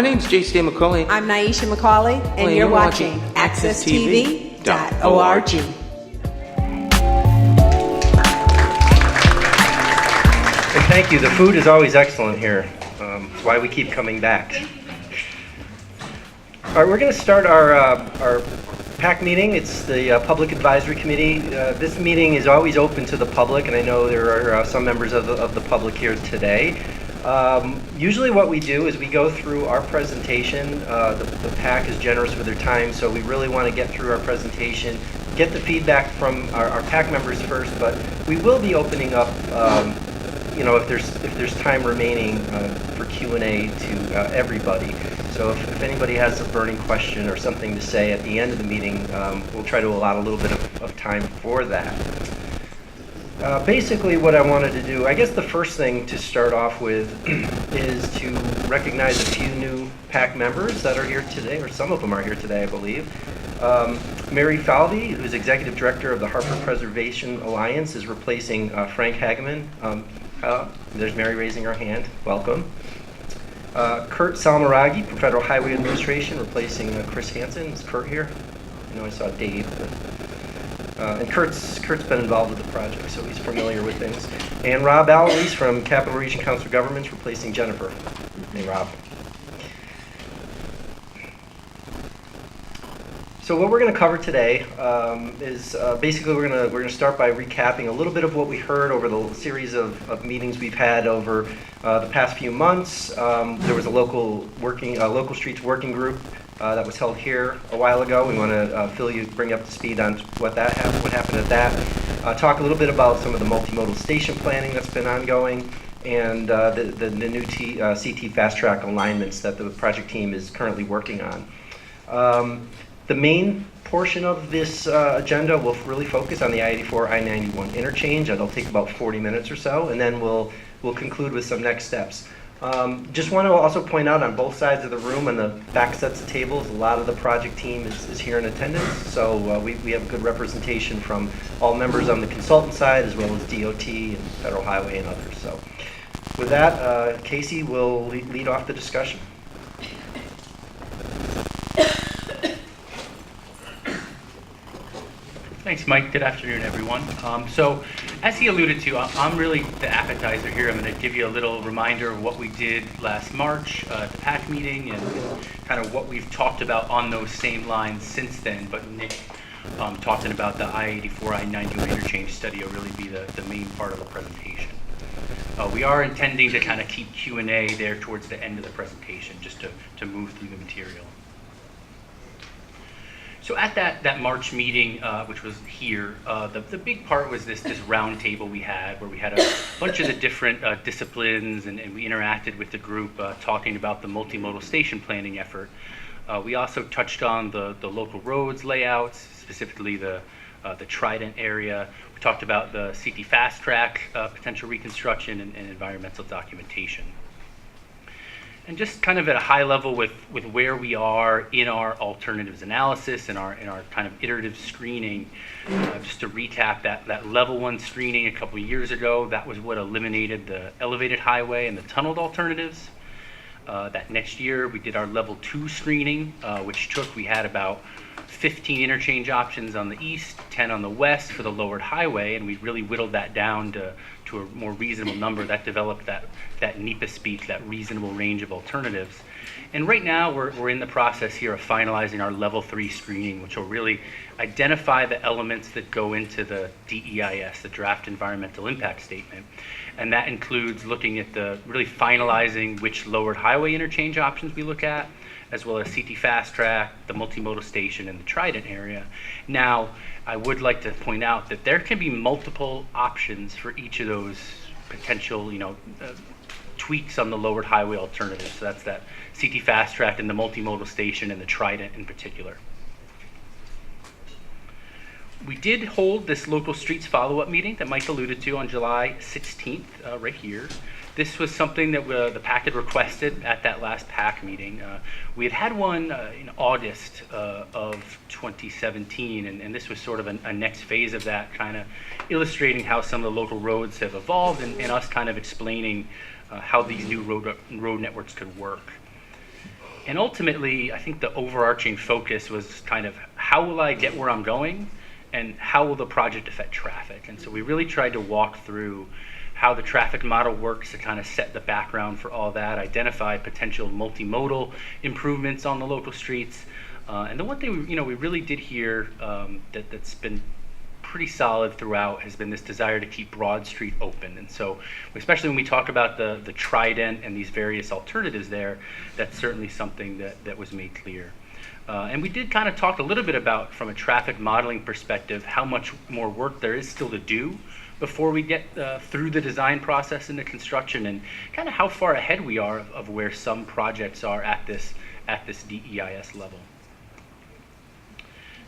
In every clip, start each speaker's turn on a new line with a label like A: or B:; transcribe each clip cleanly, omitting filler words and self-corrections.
A: name's JC McCauley.
B: I'm McCauley, and you're watching AccessTV.org.
C: And thank you. The food is always excellent here. It's why we keep coming back. All right, we're going to start our PAC meeting. It's the Public Advisory Committee. This meeting is always open to the public, and I know there are some members of the public here today. Usually what we do is we go through our presentation. The PAC is generous with their time, so we really want to get through our presentation, get the feedback from our PAC members first, but we will be opening up if there's time remaining for Q&A to everybody. So if anybody has a burning question or something to say at the end of the meeting, we'll try to allot a little bit of time for that. Basically what I wanted to do, I guess the first thing to start off with is to recognize a few new PAC members that are here today, or some of them are here today, I believe. Mary Falvey, who's Executive Director of the Harper Preservation Alliance, is replacing Frank Hageman. There's Mary raising her hand. Welcome. Kurt Salmaragi from Federal Highway Administration, replacing Chris Hansen. Is Kurt here? I know I saw Dave. And Kurt's been involved with the project, so he's familiar with things. And Rob Alves from Capital Region Council of Governments, replacing Jennifer. Hey, Rob. So what we're going to cover today is basically we're going to start by recapping a little bit of what we heard over the series of meetings we've had over the past few months. There was a local streets working group that was held here a while ago. We want to bring you up to speed on what happened at that. Talk a little bit about some of the multimodal station planning that's been ongoing, and the new CT fast track alignments that the project team is currently working on. The main portion of this agenda will really focus on the I84 I91 interchange. That'll take about 40 minutes or so, and then we'll conclude with some next steps. Just want to also point out on both sides of the room, on the back sets of tables, a lot of the project team is here in attendance. So we have good representation from all members on the consultant side, as well as DOT and Federal Highway and others. So with that, Casey will lead off the discussion.
D: Thanks, Mike. Good afternoon, everyone. So, as he alluded to, I'm really the appetizer here. I'm going to give you a little reminder of what we did last March at the PAC meeting and kind of what we've talked about on those same lines since then. But Nick talking about the I84, I91 interchange study will really be the main part of the presentation. We are intending to kind of keep Q&A there towards the end of the presentation, just to move through the material. So at that March meeting, which was here, the big part was this round table we had, where we had a bunch of the different disciplines, and we interacted with the group talking about the multimodal station planning effort. We also touched on the local roads layouts, specifically the Trident area. We talked about the CT fast track potential reconstruction and environmental documentation. And just kind of at a high level with where we are in our alternatives analysis and our kind of iterative screening, just to recap that level 1 screening a couple of years ago, that was what eliminated the elevated highway and the tunneled alternatives. That next year we did our level 2 screening, we had about 15 interchange options on the east, 10 on the west for the lowered highway, and we really whittled that down to a more reasonable number. That developed that NEPA speak, that reasonable range of alternatives. And right now we're in the process here of finalizing our level 3 screening, which will really identify the elements that go into the DEIS, the Draft Environmental Impact Statement. And that includes looking at really finalizing which lowered highway interchange options we look at, as well as CT fast track, the multimodal station, and the Trident area. Now, I would like to point out that there can be multiple options for each of those potential, tweaks on the lowered highway alternatives. So that's that CT fast track and the multimodal station and the Trident in particular. We did hold this local streets follow-up meeting that Mike alluded to on July 16th, right here. This was something that the PAC had requested at that last PAC meeting. We had one in August of 2017, and this was sort of a next phase of that, kind of illustrating how some of the local roads have evolved and us kind of explaining how these new road networks could work. And ultimately, I think the overarching focus was kind of how will I get where I'm going and how will the project affect traffic? And so we really tried to walk through how the traffic model works to kind of set the background for all that, identify potential multimodal improvements on the local streets. And the one thing we really did here that's been pretty solid throughout has been this desire to keep Broad Street open. And so, especially when we talk about the Trident and these various alternatives there, that's certainly something that was made clear. And we did kind of talk a little bit about, from a traffic modeling perspective, how much more work there is still to do before we get through the design process into construction, and kind of how far ahead we are of where some projects are at this DEIS level.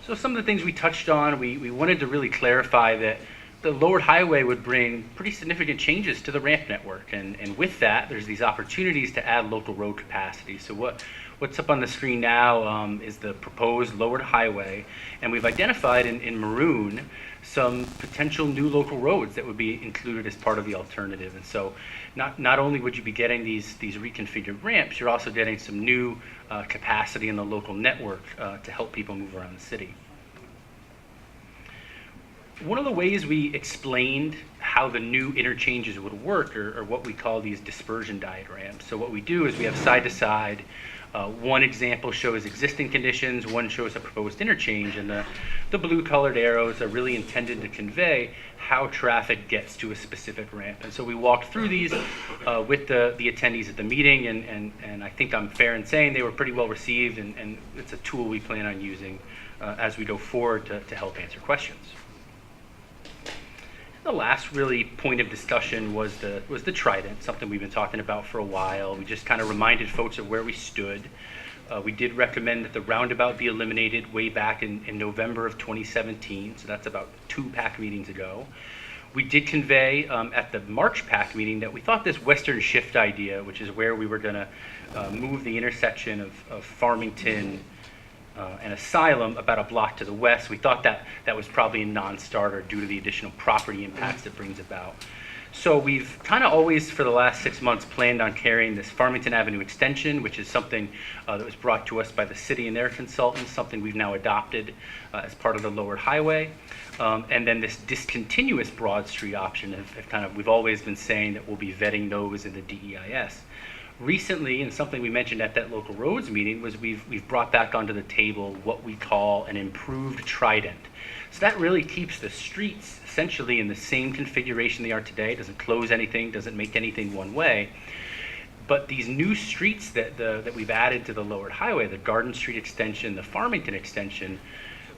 D: So some of the things we touched on, we wanted to really clarify that the lowered highway would bring pretty significant changes to the ramp network. And with that, there's these opportunities to add local road capacity. So what's up on the screen now is the proposed lowered highway. And we've identified in maroon some potential new local roads that would be included as part of the alternative. And so not only would you be getting these reconfigured ramps, you're also getting some new capacity in the local network to help people move around the city. One of the ways we explained how the new interchanges would work are what we call these dispersion diagrams. So what we do is we have side to side. One example shows existing conditions, one shows a proposed interchange, and the blue colored arrows are really intended to convey how traffic gets to a specific ramp. And so we walked through these with the attendees at the meeting, and I think I'm fair in saying they were pretty well received, and it's a tool we plan on using as we go forward to help answer questions. The last really point of discussion was the Trident, something we've been talking about for a while. We just kind of reminded folks of where we stood. We did recommend that the roundabout be eliminated way back in November of 2017, so that's about 2 PAC meetings ago. We did convey at the March PAC meeting that we thought this Western Shift idea, which is where we were going to move the intersection of Farmington and Asylum about a block to the west, we thought that was probably a non-starter due to the additional property impacts it brings about. So we've kind of always, for the last 6 months, planned on carrying this Farmington Avenue extension, which is something that was brought to us by the city and their consultants, something we've now adopted as part of the lowered highway. And then this discontinuous Broad Street option, we've always been saying that we'll be vetting those in the DEIS. Recently, and something we mentioned at that local roads meeting, was we've brought back onto the table what we call an improved Trident. So that really keeps the streets essentially in the same configuration they are today, doesn't close anything, doesn't make anything one way. But these new streets that we've added to the lowered highway, the Garden Street extension, the Farmington extension,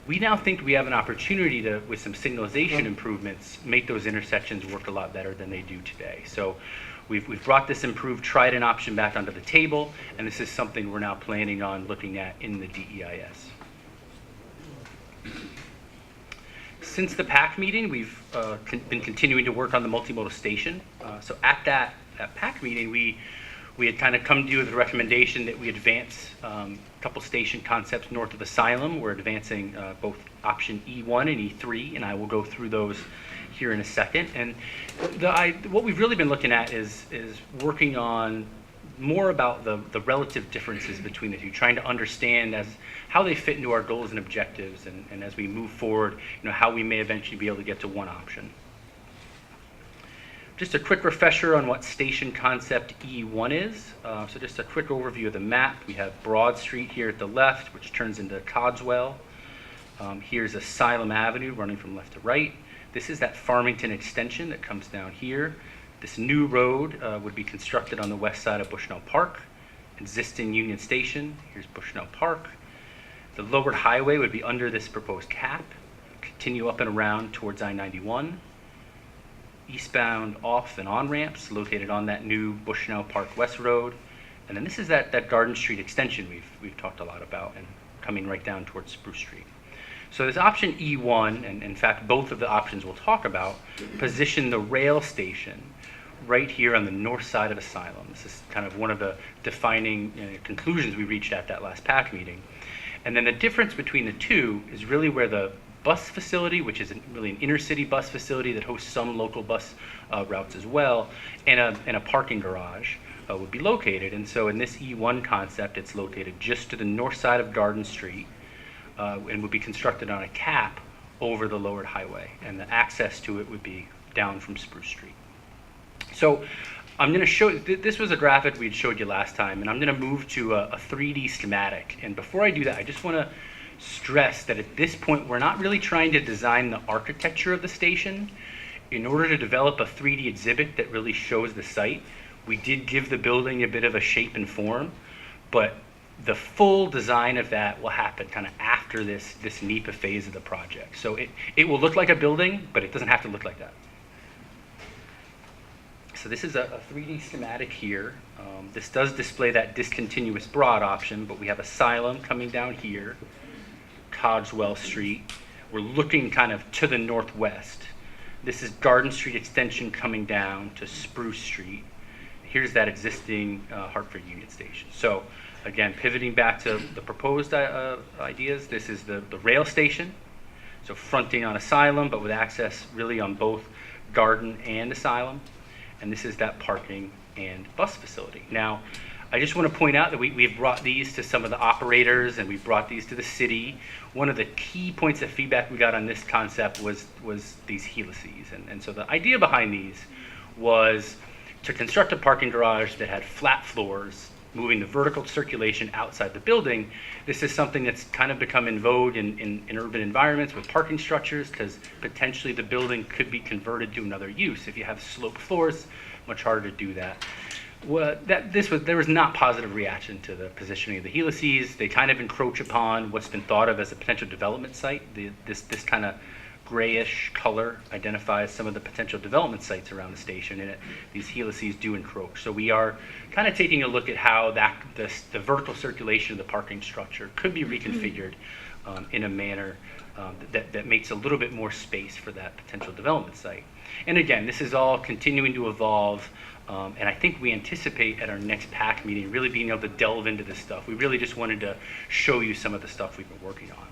D: we now think we have an opportunity to, with some signalization improvements, make those intersections work a lot better than they do today. So we've brought this improved Trident option back onto the table, and this is something we're now planning on looking at in the DEIS. Since the PAC meeting, we've been continuing to work on the multimodal station. So at that PAC meeting, we had kind of come to you with a recommendation that we advance a couple station concepts north of Asylum. We're advancing both option E1 and E3, and I will go through those here in a second. And what we've really been looking at is working on more about the relative differences between the two, trying to understand how they fit into our goals and objectives, and as we move forward, how we may eventually be able to get to one option. Just a quick refresher on what station concept E1 is. So just a quick overview of the map. We have Broad Street here at the left, which turns into Codswell. Here's Asylum Avenue running from left to right. This is that Farmington extension that comes down here. This new road would be constructed on the west side of Bushnell Park. Existing Union Station, here's Bushnell Park. The lowered highway would be under this proposed cap, continue up and around towards I-91. Eastbound off and on ramps located on that new Bushnell Park West Road. And then this is that Garden Street extension we've talked a lot about, and coming right down towards Spruce Street. So this option E1, and in fact both of the options we'll talk about, position the rail station right here on the north side of Asylum. This is kind of one of the defining conclusions we reached at that last PAC meeting. And then the difference between the two is really where the bus facility, which is really an inner-city bus facility that hosts some local bus routes as well, and a parking garage would be located. And so in this E1 concept, it's located just to the north side of Garden Street and would be constructed on a cap over the lowered highway. And the access to it would be down from Spruce Street. So I'm going to show, this was a graphic we had showed you last time, and I'm going to move to a 3D schematic. And before I do that, I just want to stress that at this point, we're not really trying to design the architecture of the station. In order to develop a 3D exhibit that really shows the site, we did give the building a bit of a shape and form, but the full design of that will happen kind of after this NEPA phase of the project. So it will look like a building, but it doesn't have to look like that. So this is a 3D schematic here. This does display that discontinuous broad option, but we have Asylum coming down here, Cogswell Street. We're looking kind of to the northwest. This is Garden Street extension coming down to Spruce Street. Here's that existing Hartford Union Station. So again, pivoting back to the proposed ideas, this is the rail station. So fronting on Asylum, but with access really on both Garden and Asylum. And this is that parking and bus facility. Now, I just want to point out that we've brought these to some of the operators and we've brought these to the city. One of the key points of feedback we got on this concept was these helices. And so the idea behind these was to construct a parking garage that had flat floors, moving the vertical circulation outside the building. This is something that's kind of become in vogue in urban environments with parking structures, because potentially the building could be converted to another use. If you have sloped floors, much harder to do that. Well, there was not positive reaction to the positioning of the helices. They kind of encroach upon what's been thought of as a potential development site. This kind of grayish color identifies some of the potential development sites around the station, and these helices do encroach. So we are kind of taking a look at how the vertical circulation of the parking structure could be reconfigured in a manner that makes a little bit more space for that potential development site. And again, this is all continuing to evolve, and I think we anticipate at our next PAC meeting really being able to delve into this stuff. We really just wanted to show you some of the stuff we've been working on.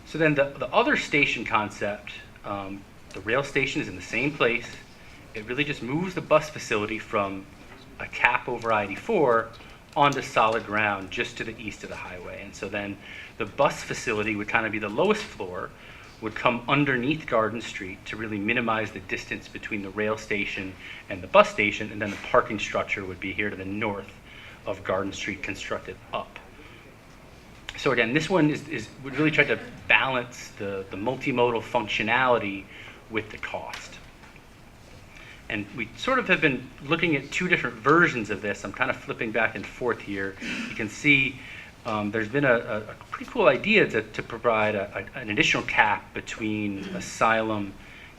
D: So then the other station concept, the rail station is in the same place. It really just moves the bus facility from a cap over I84 onto solid ground just to the east of the highway. And so then the bus facility would kind of be the lowest floor, would come underneath Garden Street to really minimize the distance between the rail station and the bus station, and then the parking structure would be here to the north of Garden Street, constructed up. So again, this one we really tried to balance the multimodal functionality with the cost. And we sort of have been looking at two different versions of this. I'm kind of flipping back and forth here. You can see there's been a pretty cool idea to provide an additional cap between Asylum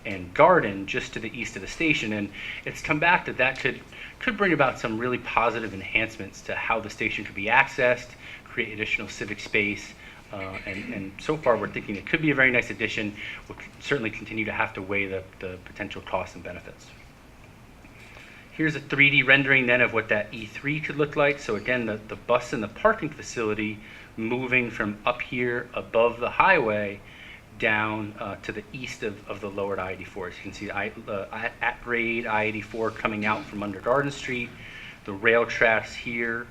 D: and Garden just to the east of the station. And it's come back that could bring about some really positive enhancements to how the station could be accessed, create additional civic space, and so far we're thinking it could be a very nice addition. We'll certainly continue to have to weigh the potential costs and benefits. Here's a 3D rendering then of what that E3 could look like. So again, the bus and the parking facility moving from up here above the highway down to the east of the lowered I-84. As you can see, at grade I-84 coming out from under Garden Street, the rail tracks here.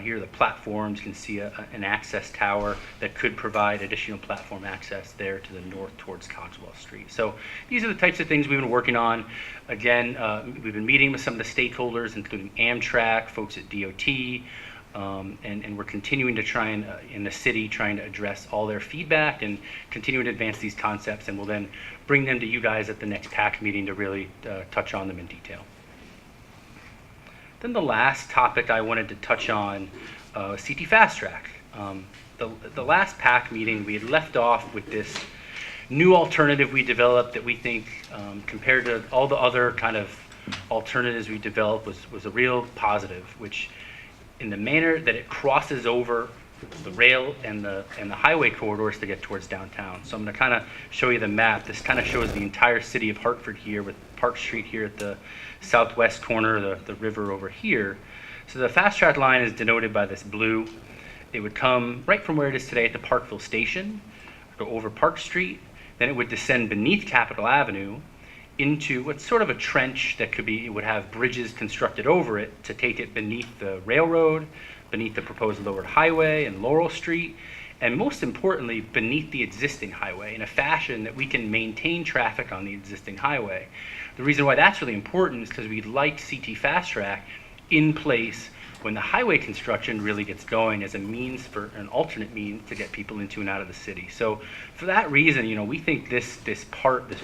D: Here are the platforms. You can see an access tower that could provide additional platform access there to the north towards Cogswell Street. So these are the types of things we've been working on. Again, we've been meeting with some of the stakeholders, including Amtrak, folks at DOT, and we're continuing to try and, in the city, trying to address all their feedback and continue to advance these concepts, and we'll then bring them to you guys at the next PAC meeting to really touch on them in detail. Then the last topic I wanted to touch on, CT Fast Track. The last PAC meeting, we had left off with this new alternative we developed that we think, compared to all the other kind of alternatives we developed, was a real positive, which in the manner that it crosses over the rail and the highway corridors to get towards downtown. So I'm going to kind of show you the map. This kind of shows the entire city of Hartford here, with Park Street here at the southwest corner, the river over here. So the fast track line is denoted by this blue. It would come right from where it is today at the Parkville Station, go over Park Street, then it would descend beneath Capitol Avenue into what's sort of a trench that it would have bridges constructed over it to take it beneath the railroad, beneath the proposed lowered highway and Laurel Street, and most importantly, beneath the existing highway in a fashion that we can maintain traffic on the existing highway. The reason why that's really important is because we'd like CT Fast Track in place when the highway construction really gets going as an alternate means to get people into and out of the city. So for that reason, we think this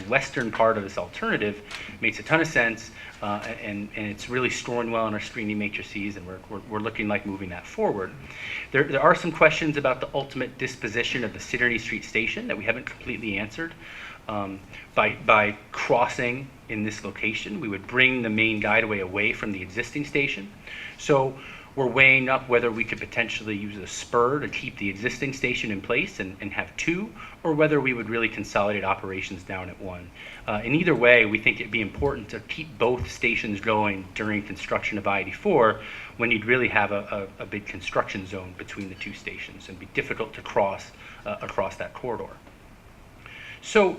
D: western part of this alternative makes a ton of sense, and it's really scoring well on our screening matrices, and we're looking like moving that forward. There are some questions about the ultimate disposition of the Synergy Street station that we haven't completely answered. By crossing in this location, we would bring the main guideway away from the existing station. So we're weighing up whether we could potentially use a spur to keep the existing station in place and have two, or whether we would really consolidate operations down at one. In either way, we think it'd be important to keep both stations going during construction of I84 when you'd really have a big construction zone between the two stations and be difficult to cross across that corridor. So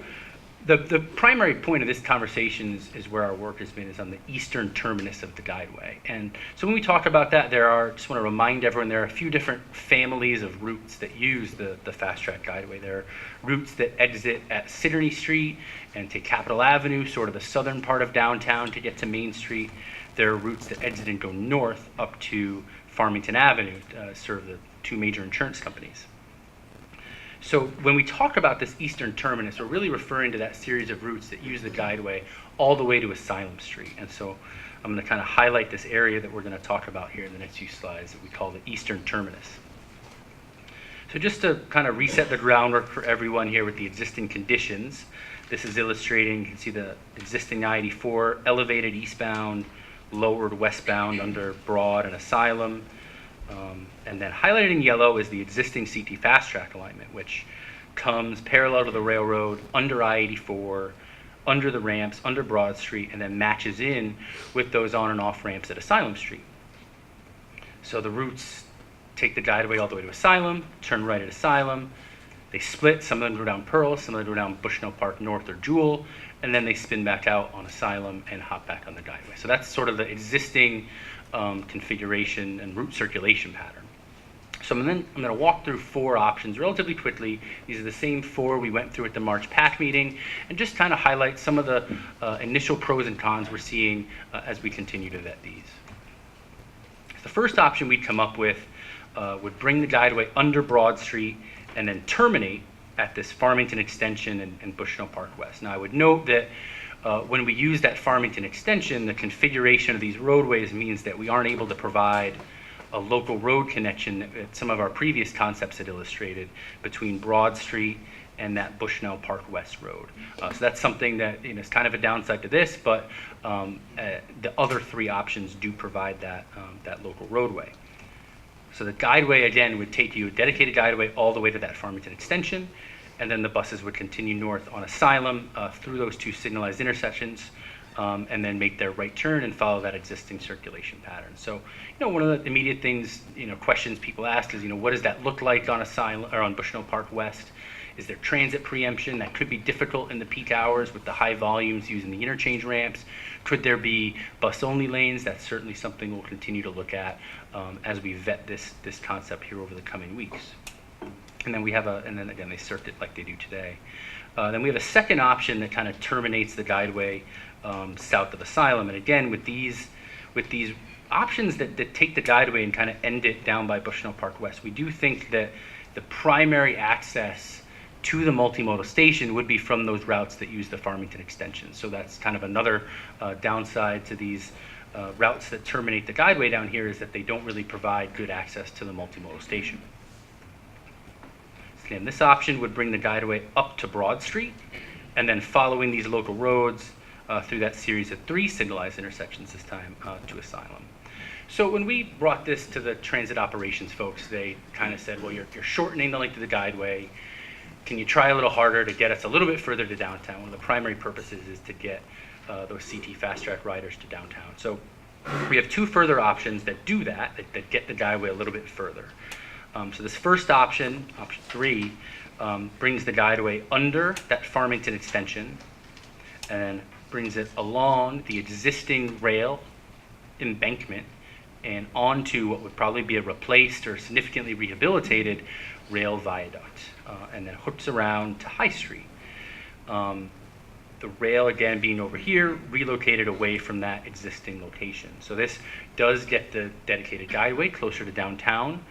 D: the primary point of this conversation is where our work has been, is on the eastern terminus of the guideway. And so when we talk about that, just want to remind everyone, there are a few different families of routes that use the Fast Track guideway. There are routes that exit at Synergy Street and take Capitol Avenue, sort of the southern part of downtown, to get to Main Street. There are routes that exit and go north up to Farmington Avenue, serve the two major insurance companies. So when we talk about this eastern terminus, we're really referring to that series of routes that use the guideway all the way to Asylum Street. And so I'm going to kind of highlight this area that we're going to talk about here in the next few slides that we call the eastern terminus. So just to kind of reset the groundwork for everyone here with the existing conditions, this is illustrating, you can see the existing I84 elevated eastbound, lowered westbound under Broad and Asylum. And then highlighted in yellow is the existing CT Fast Track alignment, which comes parallel to the railroad, under I-84, under the ramps, under Broad Street, and then matches in with those on and off ramps at Asylum Street. So the routes take the guideway all the way to Asylum, turn right at Asylum, they split, some of them go down Pearl, some of them go down Bushnell Park North or Jewel, and then they spin back out on Asylum and hop back on the guideway. So that's sort of the existing configuration and route circulation pattern. So I'm going to walk through four options relatively quickly. These are the same four we went through at the March PAC meeting, and just kind of highlight some of the initial pros and cons we're seeing as we continue to vet these. The first option we'd come up with would bring the guideway under Broad Street and then terminate at this Farmington extension and Bushnell Park West. Now I would note that when we use that Farmington extension, the configuration of these roadways means that we aren't able to provide a local road connection that some of our previous concepts had illustrated between Broad Street and that Bushnell Park West Road. So that's something that is kind of a downside to this, but the other three options do provide that local roadway. So the guideway, again, would take you a dedicated guideway all the way to that Farmington extension, and then the buses would continue north on Asylum through those two signalized intersections, and then make their right turn and follow that existing circulation pattern. So, one of the immediate things, questions people ask is, what does that look like on Asylum or on Bushnell Park West? Is there transit preemption? That could be difficult in the peak hours with the high volumes using the interchange ramps. Could there be bus-only lanes? That's certainly something we'll continue to look at as we vet this concept here over the coming weeks. And then and then again, they circuit like they do today. Then we have a second option that kind of terminates the guideway south of Asylum. And again, with these options that take the guideway and kind of end it down by Bushnell Park West, we do think that the primary access to the multimodal station would be from those routes that use the Farmington extension. So that's kind of another downside to these routes that terminate the guideway down here, is that they don't really provide good access to the multimodal station. Again, this option would bring the guideway up to Broad Street, and then following these local roads through that series of 3 signalized intersections this time to Asylum. So when we brought this to the transit operations folks, they kind of said, well, you're shortening the length of the guideway. Can you try a little harder to get us a little bit further to downtown? One of the primary purposes is to get those CT Fast Track riders to downtown. So we have 2 further options that do that get the guideway a little bit further. So this first option, option 3, brings the guideway under that Farmington extension and then brings it along the existing rail embankment and onto what would probably be a replaced or significantly rehabilitated rail viaduct, and then hooks around to High Street. The rail, again, being over here, relocated away from that existing location. So this does get the dedicated guideway closer to downtown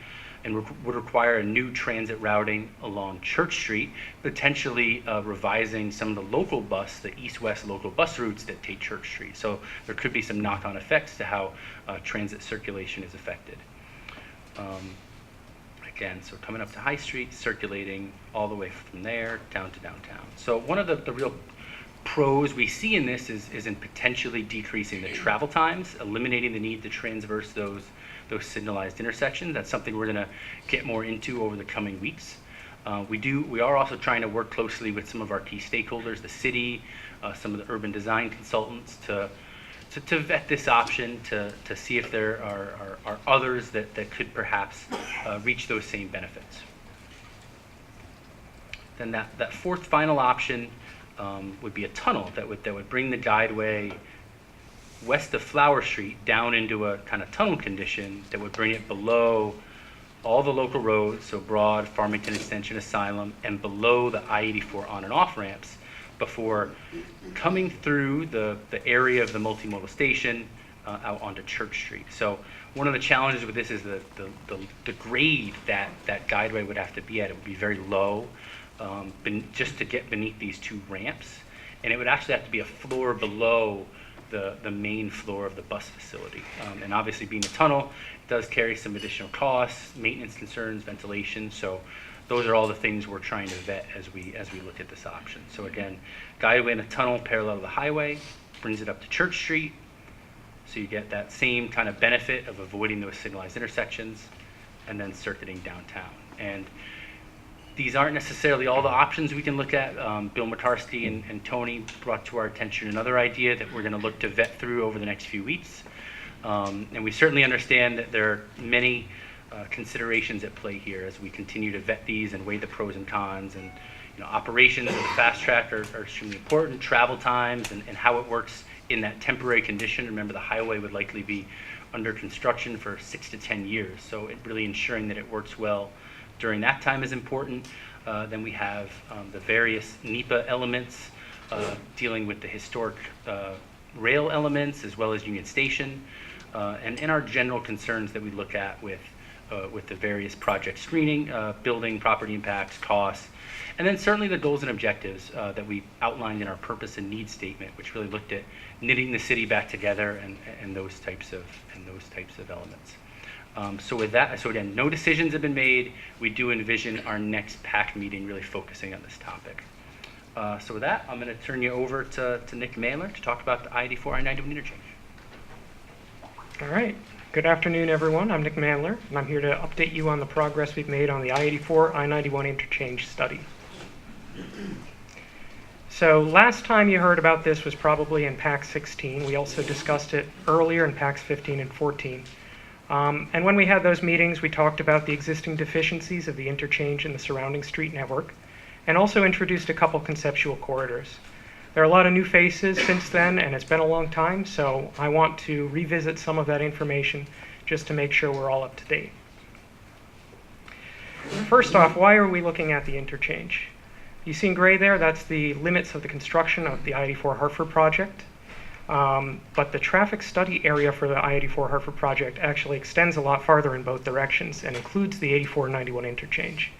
D: and would require a new transit routing along Church Street, potentially revising some of the local bus, the east-west local bus routes that take Church Street. So there could be some knock-on effects to how transit circulation is affected. Again, so coming up to High Street, circulating all the way from there down to downtown. So one of the real pros we see in this is in potentially decreasing the travel times, eliminating the need to transverse those signalized intersections. That's something we're going to get more into over the coming weeks. We are also trying to work closely with some of our key stakeholders, the city, some of the urban design consultants, to vet this option, to see if there are others that could perhaps reach those same benefits. Then that fourth final option would be a tunnel that would bring the guideway west of Flower Street down into a kind of tunnel condition that would bring it below all the local roads, so Broad, Farmington Extension, Asylum, and below the I-84 on and off ramps before coming through the area of the multimodal station out onto Church Street. So one of the challenges with this is the grade that guideway would have to be at. It would be very low, just to get beneath these two ramps, and it would actually have to be a floor below the main floor of the bus facility. And obviously, being a tunnel, it does carry some additional costs, maintenance concerns, ventilation. So those are all the things we're trying to vet as we look at this option. So again, guideway in a tunnel parallel to the highway brings it up to Church Street, so you get that same kind of benefit of avoiding those signalized intersections, and then circuiting downtown. And these aren't necessarily all the options we can look at. Bill Matarsky and Tony brought to our attention another idea that we're going to look to vet through over the next few weeks. And we certainly understand that there are many considerations at play here as we continue to vet these and weigh the pros and cons. And operations of the fast track are extremely important. Travel times and how it works in that temporary condition. Remember, the highway would likely be under construction for 6 to 10 years. So it really ensuring that it works well during that time is important. Then we have the various NEPA elements dealing with the historic rail elements as well as Union Station, and our general concerns that we look at with the various project screening, building, property impacts, costs, and then certainly the goals and objectives that we outlined in our purpose and needs statement, which really looked at knitting the city back together and those types of elements. So with that, so again, no decisions have been made. We do envision our next PAC meeting really focusing on this topic. So with that, I'm going to turn you over to Nick Mailer to talk about the I-84, I-91 interchange.
A: All right. Good afternoon, everyone. I'm Nick Mailer, and I'm here to update you on the progress we've made on the I-84, I-91 interchange study. So last time you heard about this was probably in PAC 16. We also discussed it earlier in PACs 15 and 14. And when we had those meetings, we talked about the existing deficiencies of the interchange and the surrounding street network, and also introduced a couple conceptual corridors. There are a lot of new faces since then, and it's been a long time, so I want to revisit some of that information just to make sure we're all up to date. First off, why are we looking at the interchange? You see in gray there, that's the limits of the construction of the I-84 Hartford project. But the traffic study area for the I-84 Hartford project actually extends a lot farther in both directions and includes the 84-91 interchange.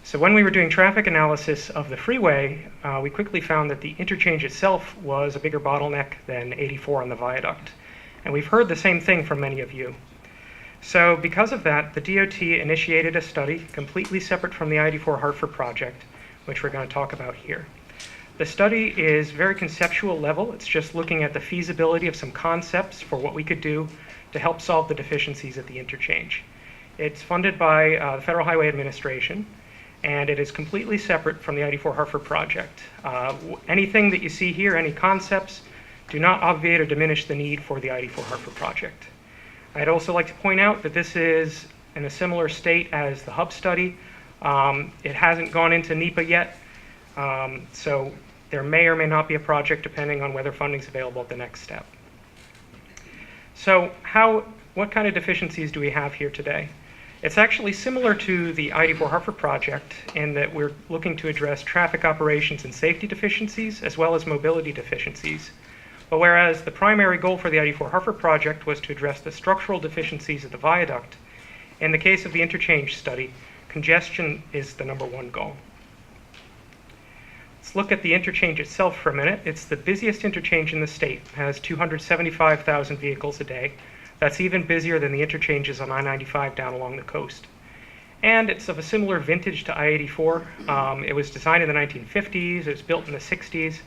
A: So when we were doing traffic analysis of the freeway, we quickly found that the interchange itself was a bigger bottleneck than 84 on the viaduct. And we've heard the same thing from many of you. So because of that, the DOT initiated a study completely separate from the I-84 Hartford project, which we're going to talk about here. The study is very conceptual level. It's just looking at the feasibility of some concepts for what we could do to help solve the deficiencies at the interchange. It's funded by the Federal Highway Administration, and it is completely separate from the I-84 Hartford project. Anything that you see here, any concepts, do not obviate or diminish the need for the I-84 Hartford project. I'd also like to point out that this is in a similar state as the hub study. It hasn't gone into NEPA yet, so There may or may not be a project depending on whether funding is available at the next step. So what kind of deficiencies do we have here today? It's actually similar to the i84 Hartford project in that we're looking to address traffic operations and safety deficiencies as well as mobility deficiencies. But whereas the primary goal for the i84 Hartford project was to address the structural deficiencies of the viaduct, in the case of the interchange study, congestion is the #1 goal. Let's look at the interchange itself for a minute. It's the busiest interchange in the state. It has 275,000 vehicles a day. That's even busier than the interchanges on I-95 down along the coast. And it's of a similar vintage to I-84. It was designed in the 1950s, it was built in the 60s,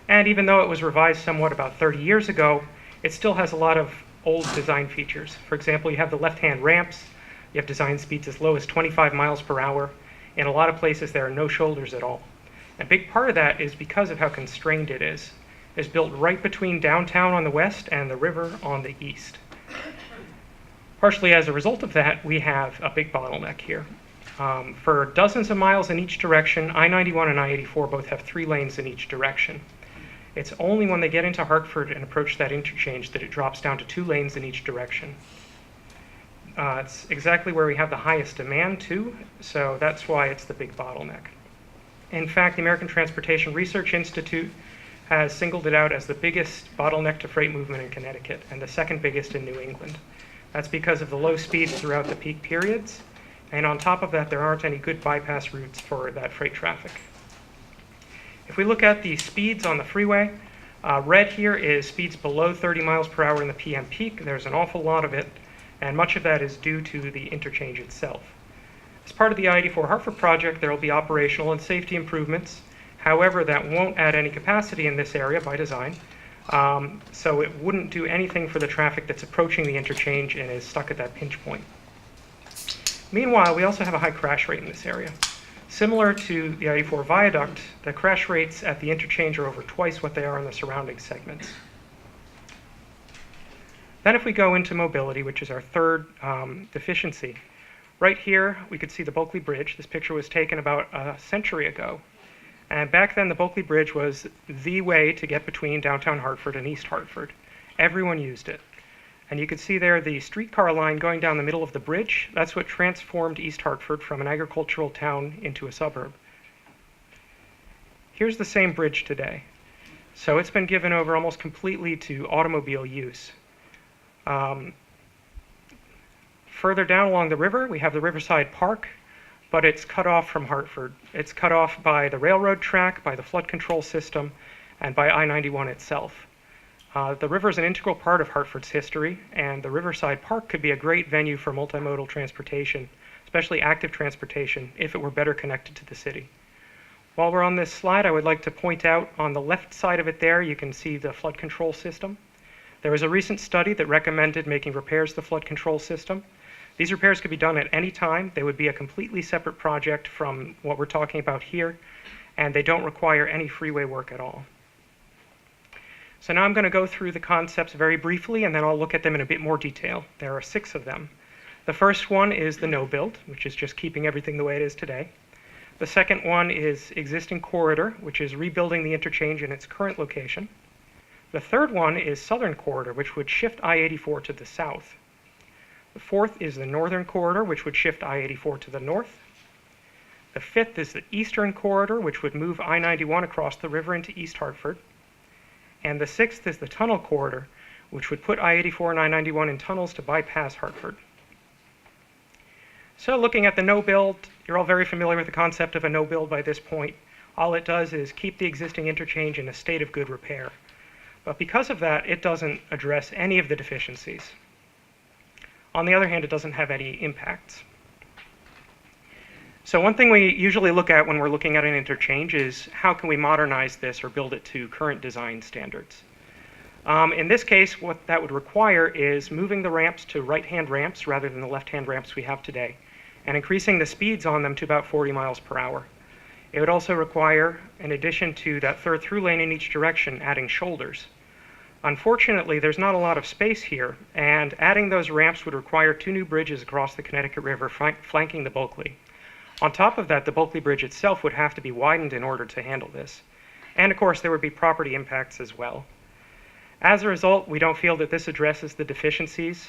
A: and even though it was revised somewhat about 30 years ago, it still has a lot of old design features. For example, you have the left-hand ramps, you have design speeds as low as 25 miles per hour. In a lot of places there are no shoulders at all. A big part of that is because of how constrained it is. It's built right between downtown on the west and the river on the east. Partially as a result of that, we have a big bottleneck here. For dozens of miles in each direction, I-91 and I-84 both have 3 lanes in each direction. It's only when they get into Hartford and approach that interchange that it drops down to 2 lanes in each direction. It's exactly where we have the highest demand too, so that's why it's the big bottleneck. In fact, the American Transportation Research Institute has singled it out as the biggest bottleneck to freight movement in Connecticut and the second biggest in New England. That's because of the low speeds throughout the peak periods, and on top of that, there aren't any good bypass routes for that freight traffic. If we look at the speeds on the freeway, red here is speeds below 30 miles per hour in the PM peak. There's an awful lot of it, and much of that is due to the interchange itself. As part of the I-84 Hartford project, there will be operational and safety improvements. However, that won't add any capacity in this area by design. So it wouldn't do anything for the traffic that's approaching the interchange and is stuck at that pinch point. Meanwhile, we also have a high crash rate in this area. Similar to the I-84 viaduct, the crash rates at the interchange are over twice what they are in the surrounding segments. Then if we go into mobility, which is our third deficiency, right here we could see the Bulkley Bridge. This picture was taken about a century ago. And back then, the Bulkley Bridge was the way to get between downtown Hartford and East Hartford. Everyone used it. And you can see there the streetcar line going down the middle of the bridge. That's what transformed East Hartford from an agricultural town into a suburb. Here's the same bridge today. So it's been given over almost completely to automobile use. Further down along the river, we have the Riverside Park, but it's cut off from Hartford. It's cut off by the railroad track, by the flood control system, and by I-91 itself. The river is an integral part of Hartford's history, and the Riverside Park could be a great venue for multimodal transportation, especially active transportation, if it were better connected to the city. While we're on this slide, I would like to point out on the left side of it there, you can see the flood control system. There was a recent study that recommended making repairs to the flood control system. These repairs could be done at any time. They would be a completely separate project from what we're talking about here, and they don't require any freeway work at all. So now I'm going to go through the concepts very briefly, and then I'll look at them in a bit more detail. There are 6 of them. The first one is the no build, which is just keeping everything the way it is today. The second one is existing corridor, which is rebuilding the interchange in its current location. The third one is southern corridor, which would shift I-84 to the south. The fourth is the northern corridor, which would shift I-84 to the north. The fifth is the eastern corridor, which would move I-91 across the river into East Hartford. And the sixth is the tunnel corridor, which would put I-84 and I-91 in tunnels to bypass Hartford. So looking at the no build, you're all very familiar with the concept of a no build by this point. All it does is keep the existing interchange in a state of good repair. But because of that, it doesn't address any of the deficiencies. On the other hand, it doesn't have any impacts. So one thing we usually look at when we're looking at an interchange is how can we modernize this or build it to current design standards. In this case, what that would require is moving the ramps to right-hand ramps rather than the left-hand ramps we have today, and increasing the speeds on them to about 40 miles per hour. It would also require, in addition to that third through lane in each direction, adding shoulders. Unfortunately, there's not a lot of space here, and adding those ramps would require 2 new bridges across the Connecticut River flanking the Bulkley. On top of that, the Bulkley Bridge itself would have to be widened in order to handle this. And of course, there would be property impacts as well. As a result, we don't feel that this addresses the deficiencies.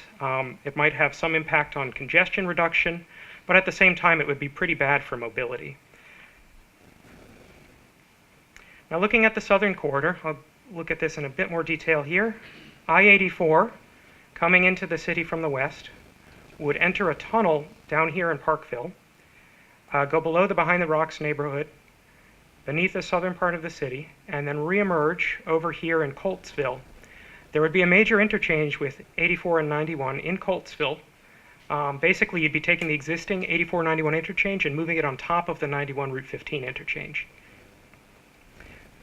A: It might have some impact on congestion reduction, but at the same time, it would be pretty bad for mobility. Now, looking at the southern corridor, I'll look at this in a bit more detail here. I84, coming into the city from the west, would enter a tunnel down here in Parkville, go below the Behind the Rocks neighborhood, beneath the southern part of the city, and then reemerge over here in Coltsville. There would be a major interchange with 84 and 91 in Coltsville. Basically, you'd be taking the existing 84-91 interchange and moving it on top of the 91 Route 15 interchange.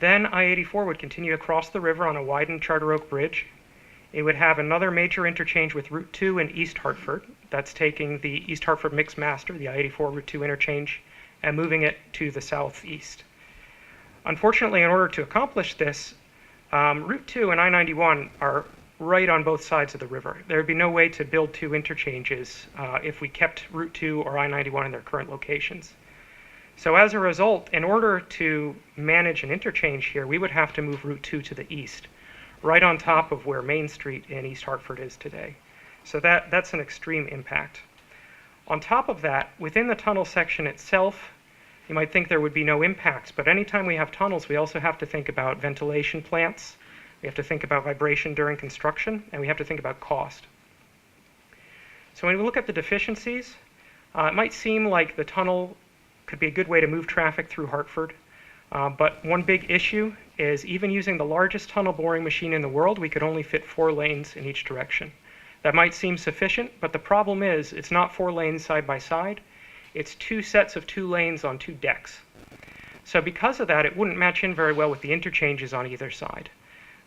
A: Then I-84 would continue across the river on a widened Charter Oak Bridge. It would have another major interchange with Route 2 in East Hartford. That's taking the East Hartford Mixed Master, the I-84 Route 2 interchange, and moving it to the southeast. Unfortunately, in order to accomplish this, Route 2 and I-91 are right on both sides of the river. There would be no way to build two interchanges if we kept Route 2 or I-91 in their current locations. So as a result, in order to manage an interchange here, we would have to move Route 2 to the east, right on top of where Main Street in East Hartford is today. So that's an extreme impact. On top of that, within the tunnel section itself, you might think there would be no impacts, but anytime we have tunnels, we also have to think about ventilation plants, we have to think about vibration during construction, and we have to think about cost. So when we look at the deficiencies, it might seem like the tunnel could be a good way to move traffic through Hartford, but one big issue is even using the largest tunnel boring machine in the world, we could only fit 4 lanes in each direction. That might seem sufficient, but the problem is it's not 4 lanes side by side, it's 2 sets of 2 lanes on 2 decks. So because of that, it wouldn't match in very well with the interchanges on either side.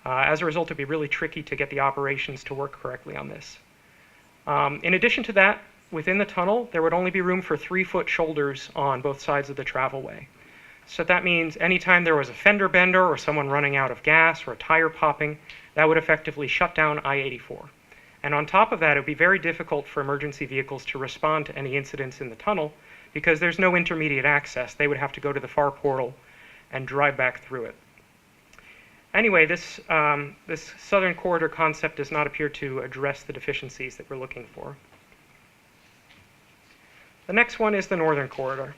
A: As a result, it'd be really tricky to get the operations to work correctly on this. In addition to that, within the tunnel, there would only be room for 3-foot shoulders on both sides of the travelway. So that means anytime there was a fender bender or someone running out of gas or a tire popping, that would effectively shut down I-84. And on top of that, it would be very difficult for emergency vehicles to respond to any incidents in the tunnel because there's no intermediate access. They would have to go to the far portal and drive back through it. Anyway, this southern corridor concept does not appear to address the deficiencies that we're looking for. The next one is the northern corridor.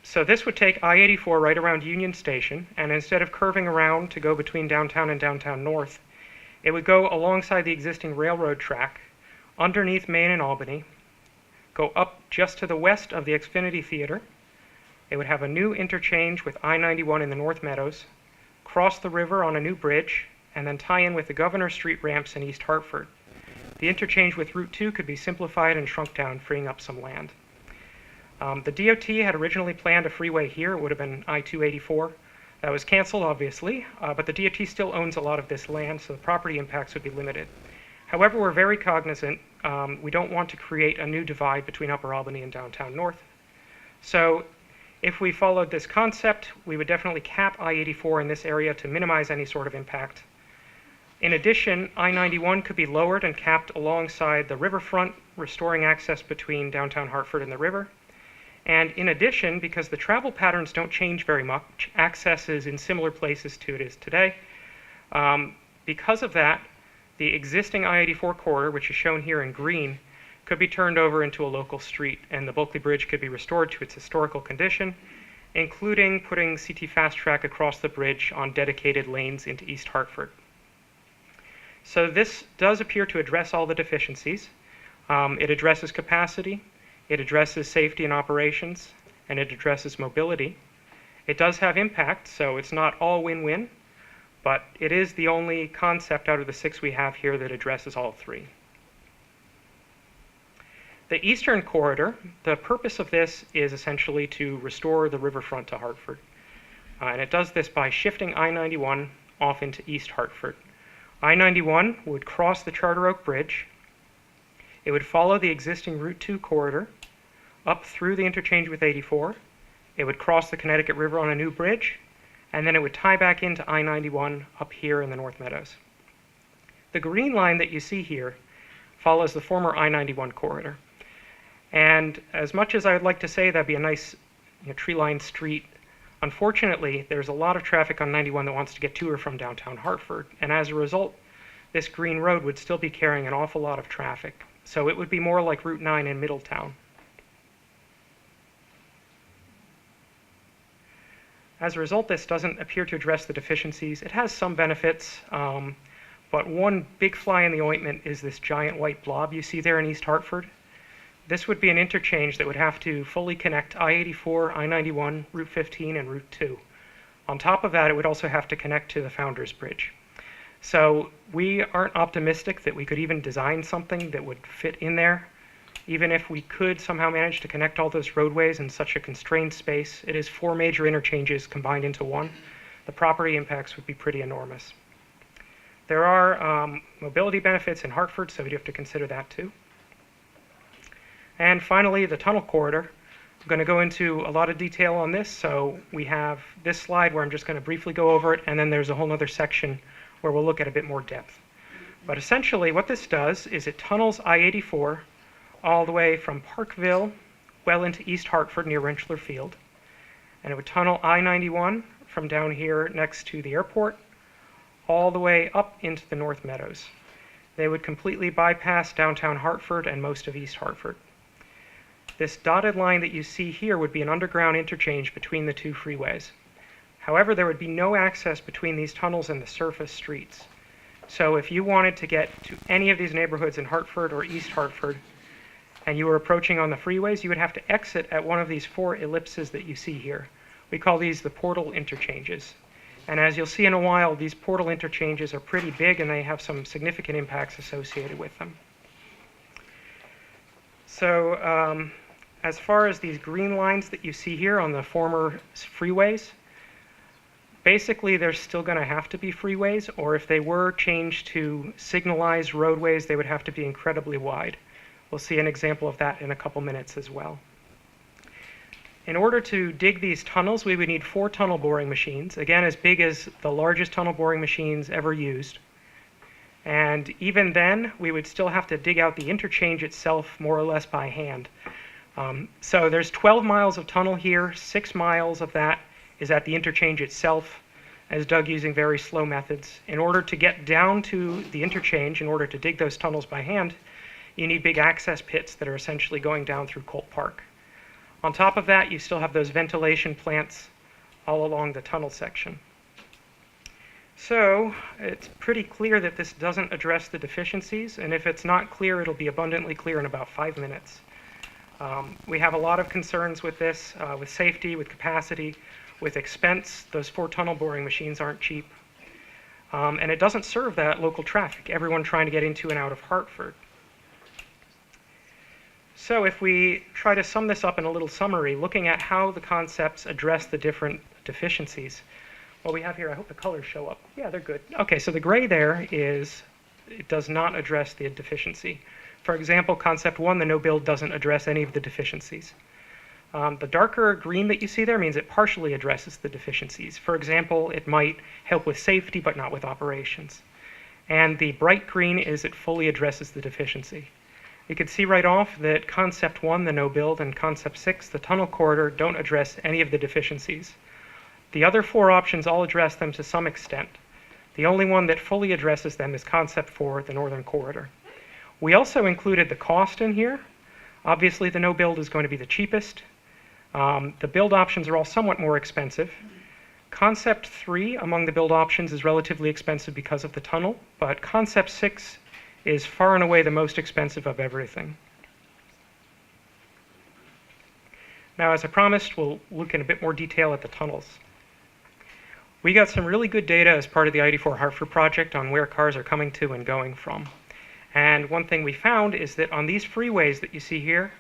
A: So this would take I-84 right around Union Station, and instead of curving around to go between downtown and downtown north, it would go alongside the existing railroad track, underneath Main and Albany, go up just to the west of the Xfinity Theater. It would have a new interchange with I-91 in the North Meadows, cross the river on a new bridge, and then tie in with the Governor Street ramps in East Hartford. The interchange with Route 2 could be simplified and shrunk down, freeing up some land. The DOT had originally planned a freeway here. It would have been I-284. That was canceled, obviously, but the DOT still owns a lot of this land, so the property impacts would be limited. However, we're very cognizant. We don't want to create a new divide between Upper Albany and downtown North. So if we followed this concept, we would definitely cap I-84 in this area to minimize any sort of impact. In addition, I-91 could be lowered and capped alongside the riverfront, restoring access between downtown Hartford and the river. And in addition, because the travel patterns don't change very much, access is in similar places to it is today. Because of that, the existing I-84 corridor, which is shown here in green, could be turned over into a local street, and the Bulkley Bridge could be restored to its historical condition, including putting CT Fast Track across the bridge on dedicated lanes into East Hartford. So this does appear to address all the deficiencies. It addresses capacity, it addresses safety and operations, and it addresses mobility. It does have impact, so it's not all win-win, but it is the only concept out of the 6 we have here that addresses all 3. The eastern corridor, the purpose of this is essentially to restore the riverfront to Hartford. And it does this by shifting I-91 off into East Hartford. I-91 would cross the Charter Oak Bridge. It would follow the existing Route 2 corridor up through the interchange with 84. It would cross the Connecticut River on a new bridge, and then it would tie back into I-91 up here in the North Meadows. The green line that you see here follows the former I-91 corridor. And as much as I would like to say that'd be a nice tree-lined street, Unfortunately, there's a lot of traffic on 91 that wants to get to or from downtown Hartford, and as a result, this green road would still be carrying an awful lot of traffic. So it would be more like Route 9 in Middletown. As a result, this doesn't appear to address the deficiencies. It has some benefits, but one big fly in the ointment is this giant white blob you see there in East Hartford. This would be an interchange that would have to fully connect I-84, I-91, Route 15, and Route 2. On top of that, it would also have to connect to the Founders Bridge. So we aren't optimistic that we could even design something that would fit in there. Even if we could somehow manage to connect all those roadways in such a constrained space, it is 4 major interchanges combined into one. The property impacts would be pretty enormous. There are mobility benefits in Hartford, so we'd have to consider that too. And finally, the tunnel corridor. I'm going to go into a lot of detail on this, so we have this slide where I'm just going to briefly go over it, and then there's a whole other section where we'll look at a bit more depth. But essentially what this does is it tunnels I-84 all the way from Parkville well into East Hartford near Rentschler Field. And it would tunnel I-91 from down here next to the airport all the way up into the North Meadows. They would completely bypass downtown Hartford and most of East Hartford. This dotted line that you see here would be an underground interchange between the two freeways. However, there would be no access between these tunnels and the surface streets. So if you wanted to get to any of these neighborhoods in Hartford or East Hartford, and you were approaching on the freeways, you would have to exit at one of these 4 ellipses that you see here. We call these the portal interchanges. And as you'll see in a while, these portal interchanges are pretty big and they have some significant impacts associated with them. So as far as these green lines that you see here on the former freeways, basically there's still going to have to be freeways, or if they were changed to signalized roadways, they would have to be incredibly wide. We'll see an example of that in a couple minutes as well. In order to dig these tunnels, we would need 4 tunnel boring machines, again as big as the largest tunnel boring machines ever used. And even then, we would still have to dig out the interchange itself more or less by hand. So there's 12 miles of tunnel here, 6 miles of that is at the interchange itself, as dug using very slow methods. In order to get down to the interchange, in order to dig those tunnels by hand, you need big access pits that are essentially going down through Colt Park. On top of that, you still have those ventilation plants all along the tunnel section. So it's pretty clear that this doesn't address the deficiencies, and if it's not clear, it'll be abundantly clear in about 5 minutes. We have a lot of concerns with this, with safety, with capacity, with expense. Those 4 tunnel boring machines aren't cheap. And it doesn't serve that local traffic, everyone trying to get into and out of Hartford. So if we try to sum this up in a little summary, looking at how the concepts address the different deficiencies. What we have here, I hope the colors show up. Yeah, they're good. Okay, so the gray there is, it does not address the deficiency. For example, concept 1, the no build doesn't address any of the deficiencies. The darker green that you see there means it partially addresses the deficiencies. For example, it might help with safety but not with operations. And the bright green is it fully addresses the deficiency. You can see right off that concept 1, the no build, and concept 6, the tunnel corridor, don't address any of the deficiencies. The other 4 options all address them to some extent. The only one that fully addresses them is concept 4, the northern corridor. We also included the cost in here. Obviously, the no build is going to be the cheapest. The build options are all somewhat more expensive. Concept 3 among the build options is relatively expensive because of the tunnel, but concept 6 is far and away the most expensive of everything. Now, as I promised, we'll look in a bit more detail at the tunnels. We got some really good data as part of the i84 Hartford project on where cars are coming to and going from. And one thing we found is that on these freeways that you see here,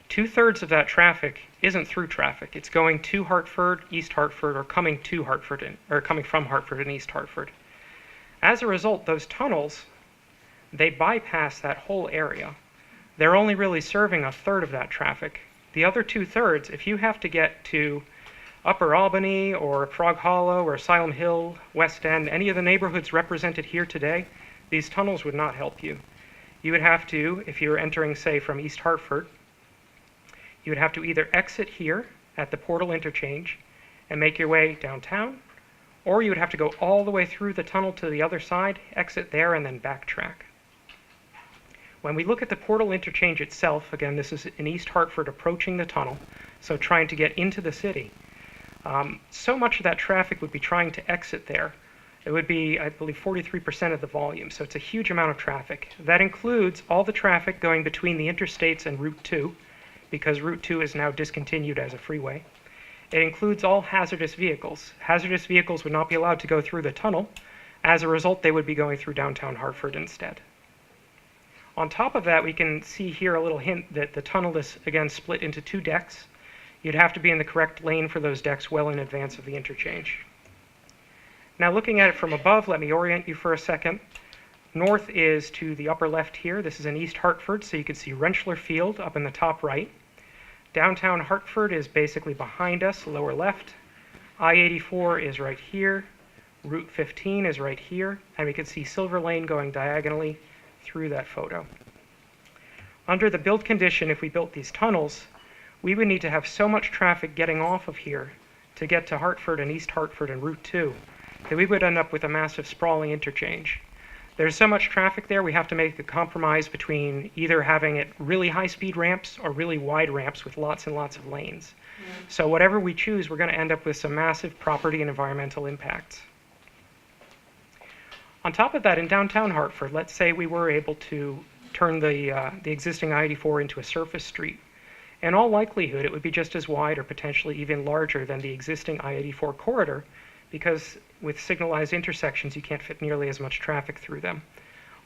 A: 2/3 of that traffic isn't through traffic. It's going to Hartford, East Hartford, or coming to Hartford, or coming from Hartford and East Hartford. As a result, those tunnels, they bypass that whole area. They're only really serving 1/3 of that traffic. The other 2/3, if you have to get to Upper Albany or Frog Hollow or Asylum Hill, West End, any of the neighborhoods represented here today, these tunnels would not help you. You would have to, if you were entering, say, from East Hartford, you would have to either exit here at the portal interchange and make your way downtown, or you would have to go all the way through the tunnel to the other side, exit there, and then backtrack. When we look at the portal interchange itself, again, this is in East Hartford approaching the tunnel, so trying to get into the city. So much of that traffic would be trying to exit there. It would be, I believe, 43% of the volume, so it's a huge amount of traffic. That includes all the traffic going between the interstates and Route 2, because Route 2 is now discontinued as a freeway. It includes all hazardous vehicles. Hazardous vehicles would not be allowed to go through the tunnel. As a result, they would be going through downtown Hartford instead. On top of that, we can see here a little hint that the tunnel is, again, split into 2 decks. You'd have to be in the correct lane for those decks well in advance of the interchange. Now, looking at it from above, let me orient you for a second. North is to the upper left here. This is in East Hartford, so you can see Rentschler Field up in the top right. Downtown Hartford is basically behind us, lower left. I84 is right here. Route 15 is right here. And we can see Silver Lane going diagonally through that photo. Under the build condition, if we built these tunnels, we would need to have so much traffic getting off of here to get to Hartford and East Hartford and Route 2 that we would end up with a massive sprawling interchange. There's so much traffic there, we have to make a compromise between either having it really high-speed ramps or really wide ramps with lots and lots of lanes. So whatever we choose, we're going to end up with some massive property and environmental impacts. On top of that, in downtown Hartford, let's say we were able to turn the existing I-84 into a surface street. In all likelihood, it would be just as wide or potentially even larger than the existing I-84 corridor, because with signalized intersections, you can't fit nearly as much traffic through them.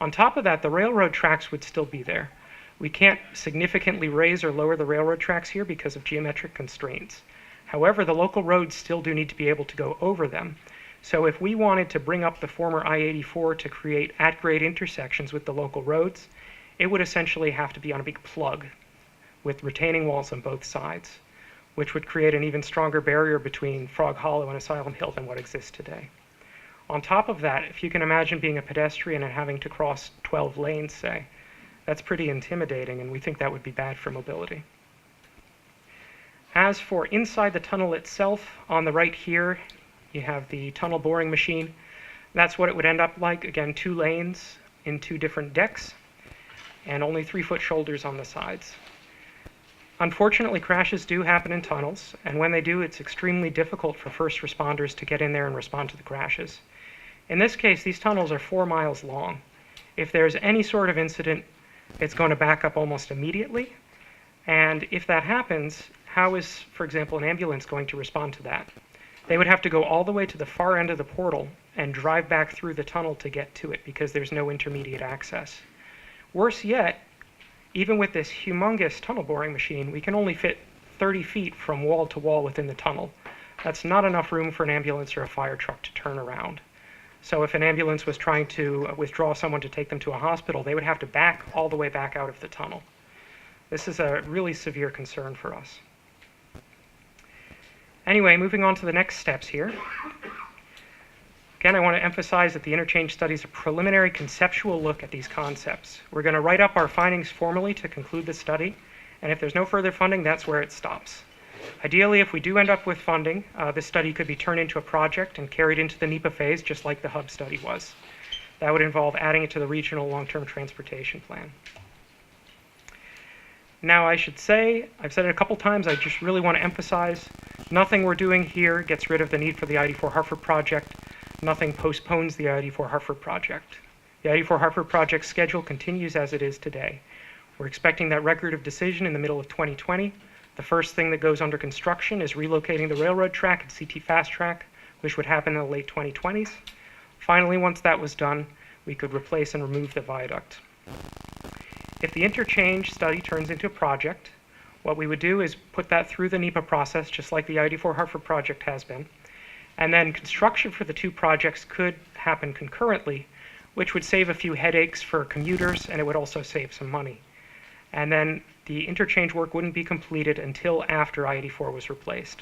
A: On top of that, the railroad tracks would still be there. We can't significantly raise or lower the railroad tracks here because of geometric constraints. However, the local roads still do need to be able to go over them. So if we wanted to bring up the former I-84 to create at-grade intersections with the local roads, it would essentially have to be on a big plug with retaining walls on both sides, which would create an even stronger barrier between Frog Hollow and Asylum Hill than what exists today. On top of that, if you can imagine being a pedestrian and having to cross 12 lanes, say, that's pretty intimidating, and we think that would be bad for mobility. As for inside the tunnel itself, on the right here, you have the tunnel boring machine. That's what it would end up like. Again, 2 lanes in 2 different decks, and only 3-foot shoulders on the sides. Unfortunately, crashes do happen in tunnels, and when they do, it's extremely difficult for first responders to get in there and respond to the crashes. In this case, these tunnels are 4 miles long. If there's any sort of incident, it's going to back up almost immediately. And if that happens, how is, for example, an ambulance going to respond to that? They would have to go all the way to the far end of the portal and drive back through the tunnel to get to it because there's no intermediate access. Worse yet, even with this humongous tunnel boring machine, we can only fit 30 feet from wall to wall within the tunnel. That's not enough room for an ambulance or a fire truck to turn around. So if an ambulance was trying to withdraw someone to take them to a hospital, they would have to back all the way back out of the tunnel. This is a really severe concern for us. Anyway, moving on to the next steps here. Again, I want to emphasize that the interchange study is a preliminary conceptual look at these concepts. We're going to write up our findings formally to conclude the study, and if there's no further funding, that's where it stops. Ideally, if we do end up with funding, this study could be turned into a project and carried into the NEPA phase, just like the hub study was. That would involve adding it to the regional long-term transportation plan. Now, I should say, I've said it a couple times, I just really want to emphasize, nothing we're doing here gets rid of the need for the i84 Hartford project. Nothing postpones the i84 Hartford project. The i84 Hartford project schedule continues as it is today. We're expecting that record of decision in the middle of 2020. The first thing that goes under construction is relocating the railroad track and CT fast track, which would happen in the late 2020s. Finally, once that was done, we could replace and remove the viaduct. If the interchange study turns into a project, what we would do is put that through the NEPA process, just like the i84 Hartford project has been. And then construction for the 2 projects could happen concurrently, which would save a few headaches for commuters, and it would also save some money. And then the interchange work wouldn't be completed until after I-84 was replaced.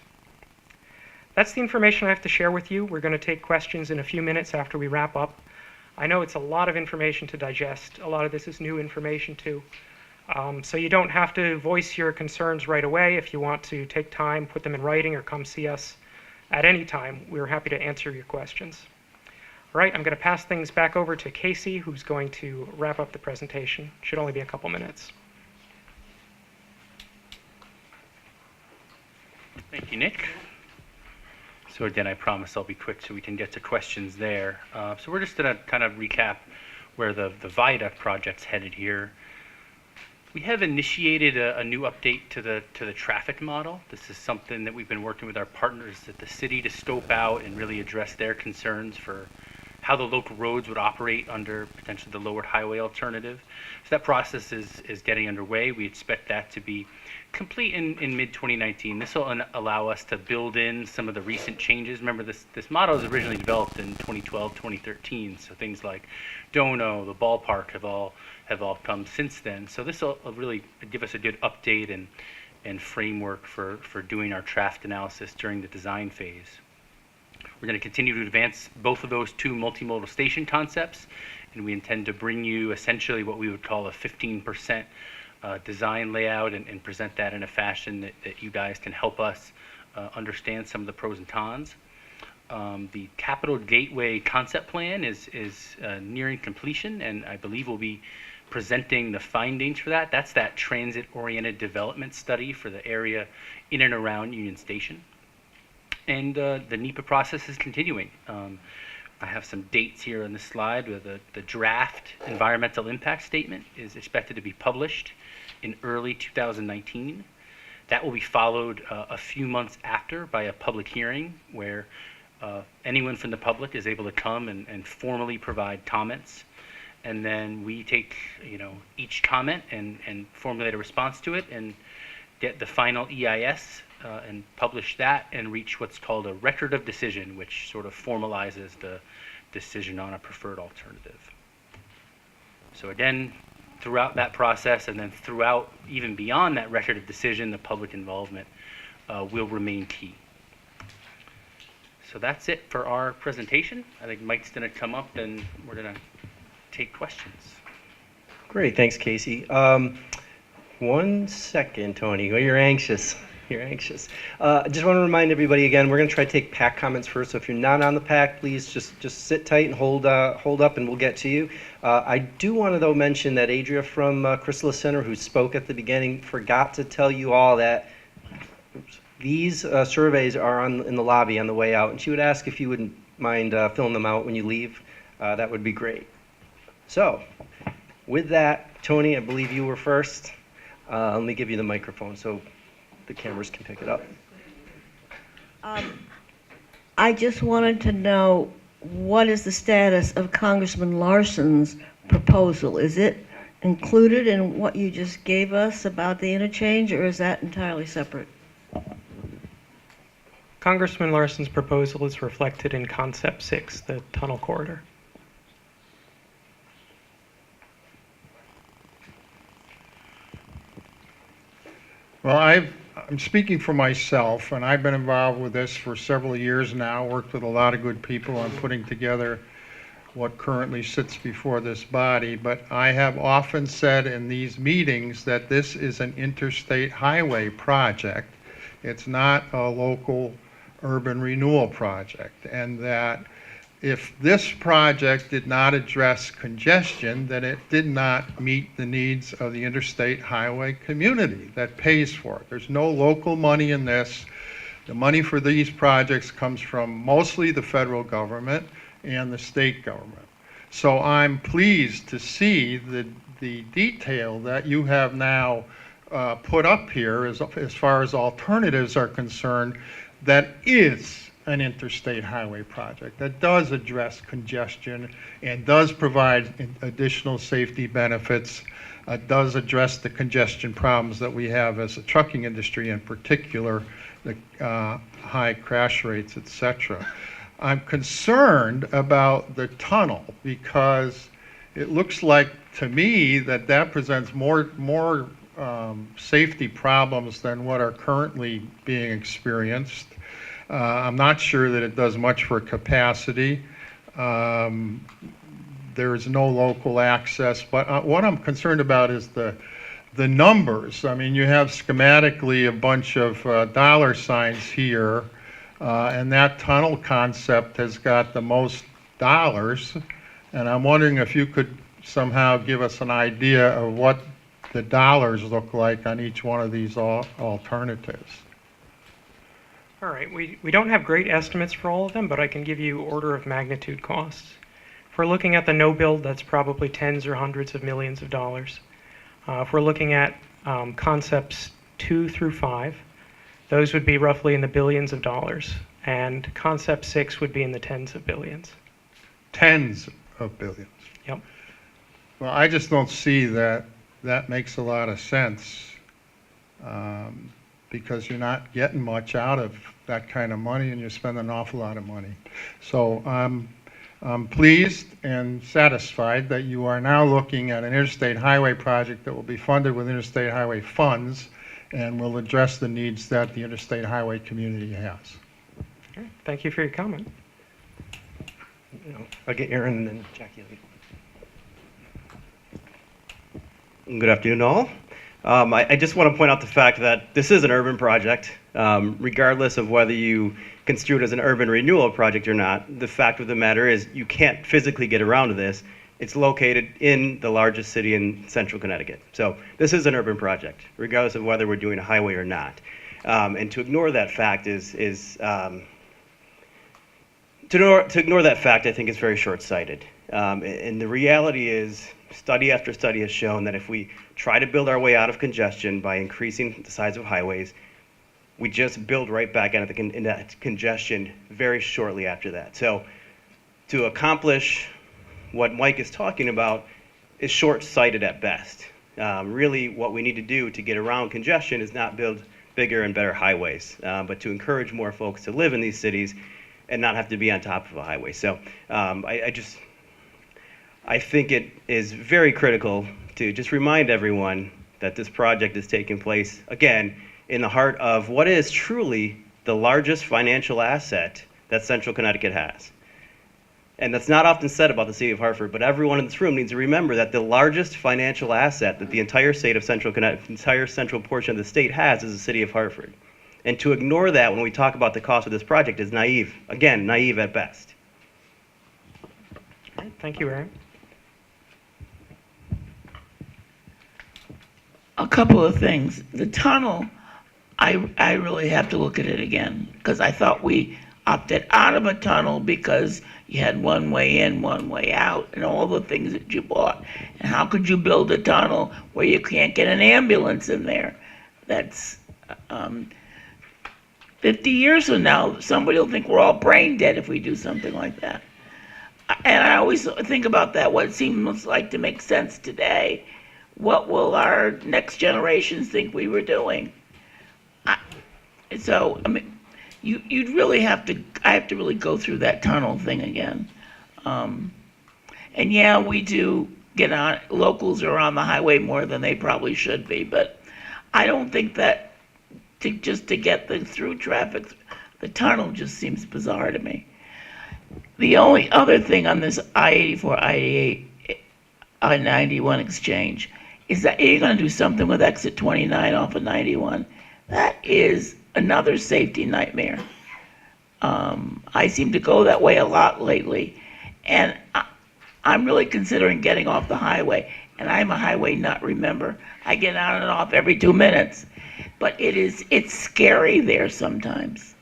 A: That's the information I have to share with you. We're going to take questions in a few minutes after we wrap up. I know it's a lot of information to digest. A lot of this is new information too. So you don't have to voice your concerns right away. If you want to take time, put them in writing, or come see us, at any time, we're happy to answer your questions. All right, I'm going to pass things back over to Casey, who's going to wrap up the presentation. Should only be a couple minutes.
D: Thank you, Nick. So again, I promise I'll be quick so we can get to questions there. So we're just going to kind of recap where the viaduct project's headed here. We have initiated a new update to the traffic model. This is something that we've been working with our partners at the city to scope out and really address their concerns for how the local roads would operate under potentially the lowered highway alternative. So that process is getting underway. We expect that to be complete in mid-2019. This will allow us to build in some of the recent changes. Remember, this model was originally developed in 2012, 2013, so things like Dono, the ballpark have all come since then. So this will really give us a good update and framework for doing our traffic analysis during the design phase. We're going to continue to advance both of those two multimodal station concepts, and we intend to bring you essentially what we would call a 15% design layout and present that in a fashion that you guys can help us understand some of the pros and cons. The Capital Gateway concept plan is nearing completion, and I believe we'll be presenting the findings for that. That's that transit-oriented development study for the area in and around Union Station. And the NEPA process is continuing. I have some dates here on this slide where the draft environmental impact statement is expected to be published in early 2019. That will be followed a few months after by a public hearing where anyone from the public is able to come and formally provide comments. And then we take each comment and formulate a response to it and get the final EIS and publish that and reach what's called a record of decision, which sort of formalizes the decision on a preferred alternative. So again, throughout that process and then throughout even beyond that record of decision, the public involvement will remain key. So that's it for our presentation. I think Mike's going to come up and we're going to take questions.
C: Great, thanks, Casey. 1 second, Tony. Oh, you're anxious. You're anxious. I just want to remind everybody again, we're going to try to take PAC comments first. So if you're not on the PAC, please just sit tight and hold up, and we'll get to you. I do want to though mention that Adria from Chrysalis Center, who spoke at the beginning, forgot to tell you all that these surveys are in the lobby on the way out, and she would ask if you wouldn't mind filling them out when you leave. That would be great. So, with that, Tony, I believe you were first. Let me give you the microphone so the cameras can pick it up.
E: I just wanted to know, what is the status of Congressman Larson's proposal? Is it included in what you just gave us about the interchange, or is that entirely separate?
A: Congressman Larson's proposal is reflected in Concept 6, the tunnel corridor.
F: Well, I'm speaking for myself, and I've been involved with this for several years now, worked with a lot of good people on putting together what currently sits before this body, but I have often said in these meetings that this is an interstate highway project. It's not a local urban renewal project, and that if this project did not address congestion, then it did not meet the needs of the interstate highway community that pays for it. There's no local money in this. The money for these projects comes from mostly the federal government and the state government. So I'm pleased to see the detail that you have now put up here as far as alternatives are concerned, that is an interstate highway project that does address congestion and does provide additional safety benefits, does address the congestion problems that we have as a trucking industry, in particular, the high crash rates, etc. I'm concerned about the tunnel because it looks like to me that presents more safety problems than what are currently being experienced. I'm not sure that it does much for capacity. There is no local access, but what I'm concerned about is the numbers. I mean, you have schematically a bunch of dollar signs here. and that tunnel concept has got the most dollars. And I'm wondering if you could somehow give us an idea of what the dollars look like on each one of these alternatives.
A: All right, we don't have great estimates for all of them, but I can give you order of magnitude costs. If we're looking at the no build, that's probably tens or hundreds of millions of dollars. If we're looking at concepts 2 through 5, those would be roughly in the billions of dollars, and concept 6 would be in the tens of billions.
F: Tens of billions.
A: Yep.
F: Well, I just don't see that makes a lot of sense, because you're not getting much out of that kind of money, and you spend an awful lot of money. So I'm pleased and satisfied that you are now looking at an interstate highway project that will be funded with interstate highway funds and will address the needs that the interstate highway community has.
A: Okay, thank you for your comment.
C: I'll get Aaron and then Jackie. Good afternoon, all. I just want to point out the fact that this is an urban project. Regardless of whether you construe it as an urban renewal project or not, the fact of the matter is you can't physically get around to this. It's located in the largest city in central Connecticut. So this is an urban project, regardless of whether we're doing a highway or not. And to ignore that fact to ignore that fact, I think, is very short-sighted. And the reality is, study after study has shown that if we try to build our way out of congestion by increasing the size of highways, we just build right back into that congestion very shortly after that. So to accomplish what Mike is talking about is short-sighted at best. Really, what we need to do to get around congestion is not build bigger and better highways, but to encourage more folks to live in these cities and not have to be on top of a highway. So I think it is very critical to just remind everyone that this project is taking place, again, in the heart of what is truly the largest financial asset that central Connecticut has. And that's not often said about the city of Hartford, but everyone in this room needs to remember that the largest financial asset that the entire state of central Connecticut, entire central portion of the state has is the city of Hartford. And to ignore that when we talk about the cost of this project is naive. Again, naive at best.
A: All right, thank you, Aaron.
G: A couple of things. The tunnel, I really have to look at it again, because I thought we opted out of a tunnel because you had one way in, one way out, and all the things that you bought. And how could you build a tunnel where you can't get an ambulance in there? That's 50 years from now, somebody will think we're all brain dead if we do something like that. And I always think about that, what it seems like to make sense today. What will our next generations think we were doing? So, I mean, you'd really have to, I have to really go through that tunnel thing again. And yeah, we do get on, locals are on the highway more than they probably should be, but I don't think that just to get the through traffic, the tunnel just seems bizarre to me. The only other thing on this I-84, I-88, I-91 exchange is that you're going to do something with exit 29 off of 91. That is another safety nightmare. I seem to go that way a lot lately, and I'm really considering getting off the highway, and I'm a highway nut, remember. I get on and off every 2 minutes, but it's scary there sometimes.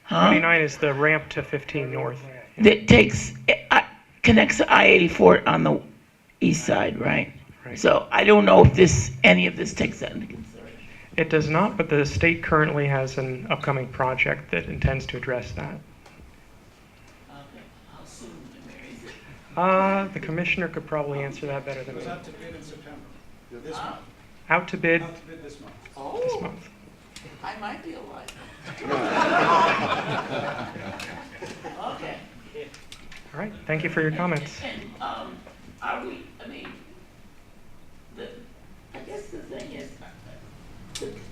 A: 29 is the ramp to 15 North.
G: That connects to I-84 on the east side, right?
A: Right.
G: So I don't know if any of this takes that into consideration.
A: It does not, but the state currently has an upcoming project that intends to address that.
G: How soon, Mary, is it?
A: The commissioner could probably answer that better than me.
H: It goes out to bid in September, this month.
A: Out to bid
H: Out to bid this month.
A: this month.
G: I might be alive. Okay.
A: All right, thank you for your comments.
G: And, I guess the thing is,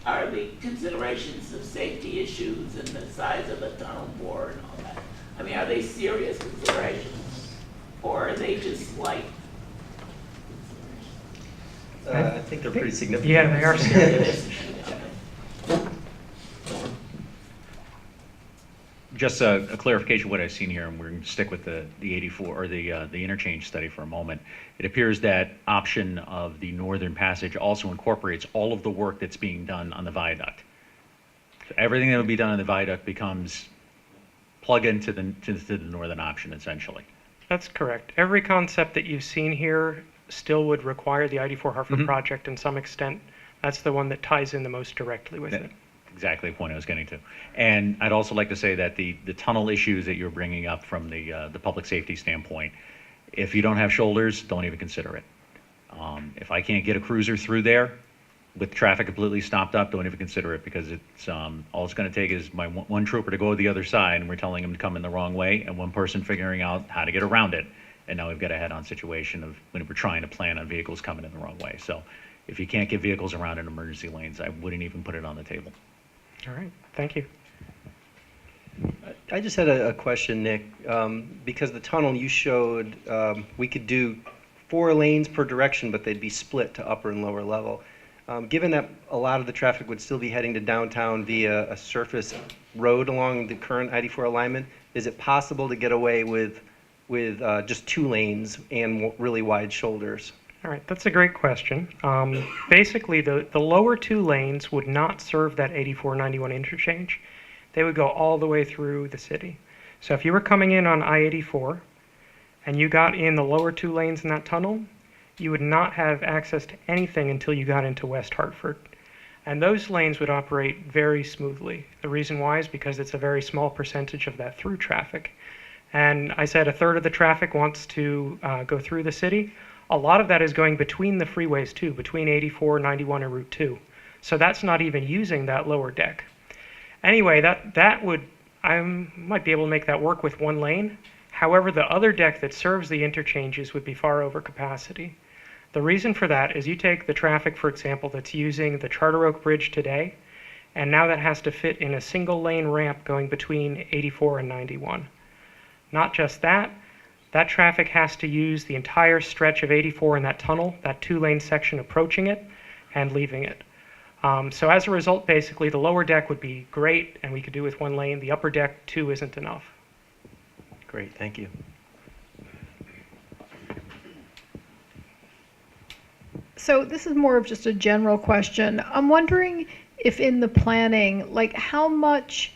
G: are the considerations of safety issues and the size of the tunnel bore and all that, I mean, are they serious considerations? Or are they just light
C: I think they're pretty significant.
A: Yeah, they are serious.
I: just a clarification of what I've seen here, and we're going to stick with the 84 or the interchange study for a moment. It appears that option of the northern passage also incorporates all of the work that's being done on the viaduct. So everything that would be done on the viaduct becomes plug into the northern option, essentially.
A: That's correct. Every concept that you've seen here still would require the i84 Hartford project in some extent. That's the one that ties in the most directly with it.
I: Exactly the point I was getting to. And I'd also like to say that the tunnel issues that you're bringing up from the public safety standpoint, if you don't have shoulders, don't even consider it. If I can't get a cruiser through there with traffic completely stopped up, don't even consider it, because it's all it's going to take is my one trooper to go to the other side, and we're telling him to come in the wrong way, and one person figuring out how to get around it. And now we've got a head-on situation of when we're trying to plan on vehicles coming in the wrong way. So if you can't get vehicles around in emergency lanes, I wouldn't even put it on the table.
A: All right, thank you.
C: I just had a question, Nick, because the tunnel you showed, we could do 4 lanes per direction, but they'd be split to upper and lower level. Given that a lot of the traffic would still be heading to downtown via a surface road along the current i84 alignment, is it possible to get away with just 2 lanes and really wide shoulders?
A: All right, that's a great question. Basically, the lower 2 lanes would not serve that 84-91 interchange. They would go all the way through the city. So if you were coming in on I-84 and you got in the lower 2 lanes in that tunnel, you would not have access to anything until you got into West Hartford. And those lanes would operate very smoothly. The reason why is because it's a very small percentage of that through traffic. And I said a third of the traffic wants to go through the city. A lot of that is going between the freeways too, between 84, 91, and Route 2. So that's not even using that lower deck. Anyway, I might be able to make that work with 1 lane. However, the other deck that serves the interchanges would be far over capacity. The reason for that is you take the traffic, for example, that's using the Charter Oak Bridge today, and now that has to fit in a single lane ramp going between 84 and 91. Not just that, that traffic has to use the entire stretch of 84 in that tunnel, that 2-lane section approaching it and leaving it. So as a result, basically, the lower deck would be great, and we could do with 1 lane. The upper deck, 2 isn't enough.
C: Great, thank you.
J: So this is more of just a general question. I'm wondering if in the planning, like how much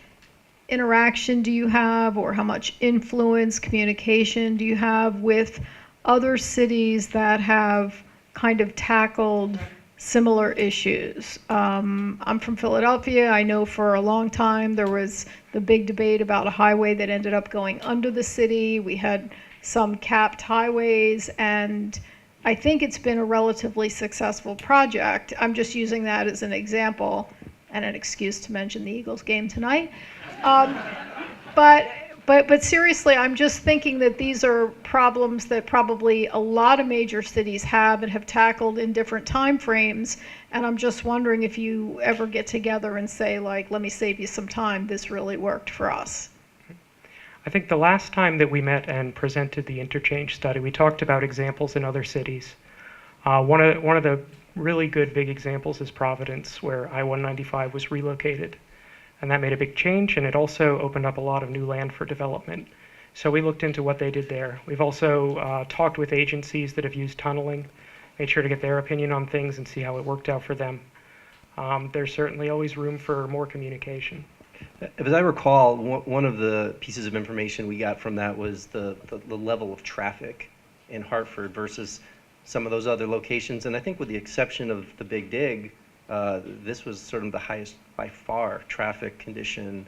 J: interaction do you have, or how much influence, communication do you have with other cities that have kind of tackled similar issues? I'm from Philadelphia. I know for a long time there was the big debate about a highway that ended up going under the city. We had some capped highways, and I think it's been a relatively successful project. I'm just using that as an example and an excuse to mention the Eagles game tonight. But seriously, I'm just thinking that these are problems that probably a lot of major cities have and have tackled in different time frames. And I'm just wondering if you ever get together and say, like, let me save you some time. This really worked for us.
A: I think the last time that we met and presented the interchange study, we talked about examples in other cities. One of the really good big examples is Providence, where I-195 was relocated. And that made a big change, and it also opened up a lot of new land for development. So we looked into what they did there. We've also talked with agencies that have used tunneling, made sure to get their opinion on things and see how it worked out for them. There's certainly always room for more communication.
C: As I recall, one of the pieces of information we got from that was the level of traffic in Hartford versus some of those other locations. And I think with the exception of the Big Dig, this was sort of the highest by far traffic condition.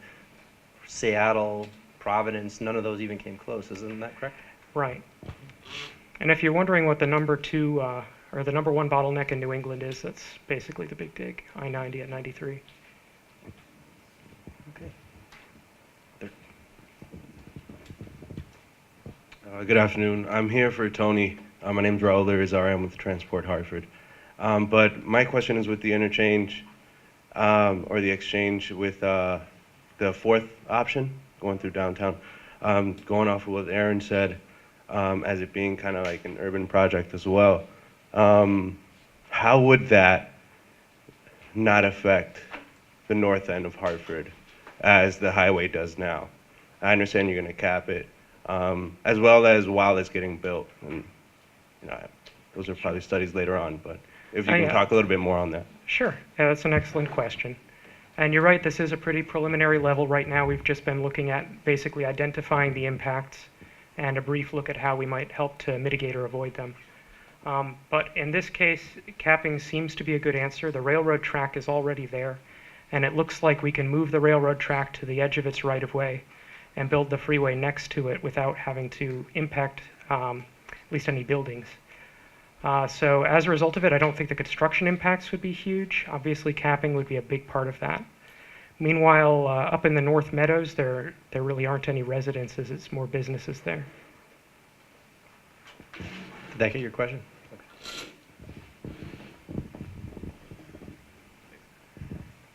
C: Seattle, Providence, none of those even came close. Isn't that correct?
A: Right. And if you're wondering what the number 2 or the number 1 bottleneck in New England is, that's basically the Big Dig, I-90 at 93.
C: Okay.
K: Good afternoon. I'm here for Tony. My name's Raul Irizarry. I'm with Transport Hartford. But my question is with the interchange or the exchange with the 4th option going through downtown. Going off of what Aaron said, as it being kind of like an urban project as well. How would that not affect the north end of Hartford as the highway does now? I understand you're going to cap it, as well as while it's getting built. And those are probably studies later on, but if you can talk a little bit more on that.
A: Sure. Yeah, that's an excellent question. And you're right, this is a pretty preliminary level right now. We've just been looking at basically identifying the impacts and a brief look at how we might help to mitigate or avoid them. But in this case, capping seems to be a good answer. The railroad track is already there, and it looks like we can move the railroad track to the edge of its right-of-way and build the freeway next to it without having to impact at least any buildings. So as a result of it, I don't think the construction impacts would be huge. Obviously, capping would be a big part of that. Meanwhile, up in the North Meadows, there really aren't any residences. It's more businesses there.
C: Did that get your question?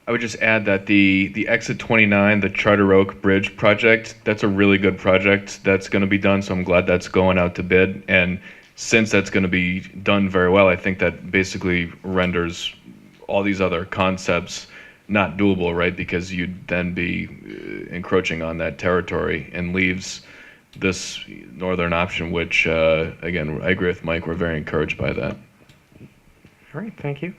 L: I would just add that the Exit 29, the Charter Oak Bridge project, that's a really good project that's going to be done, so I'm glad that's going out to bid. And since that's going to be done very well, I think that basically renders all these other concepts not doable, right? Because you'd then be encroaching on that territory and leaves this northern option, which, again, I agree with Mike, we're very encouraged by that.
A: All right, thank you.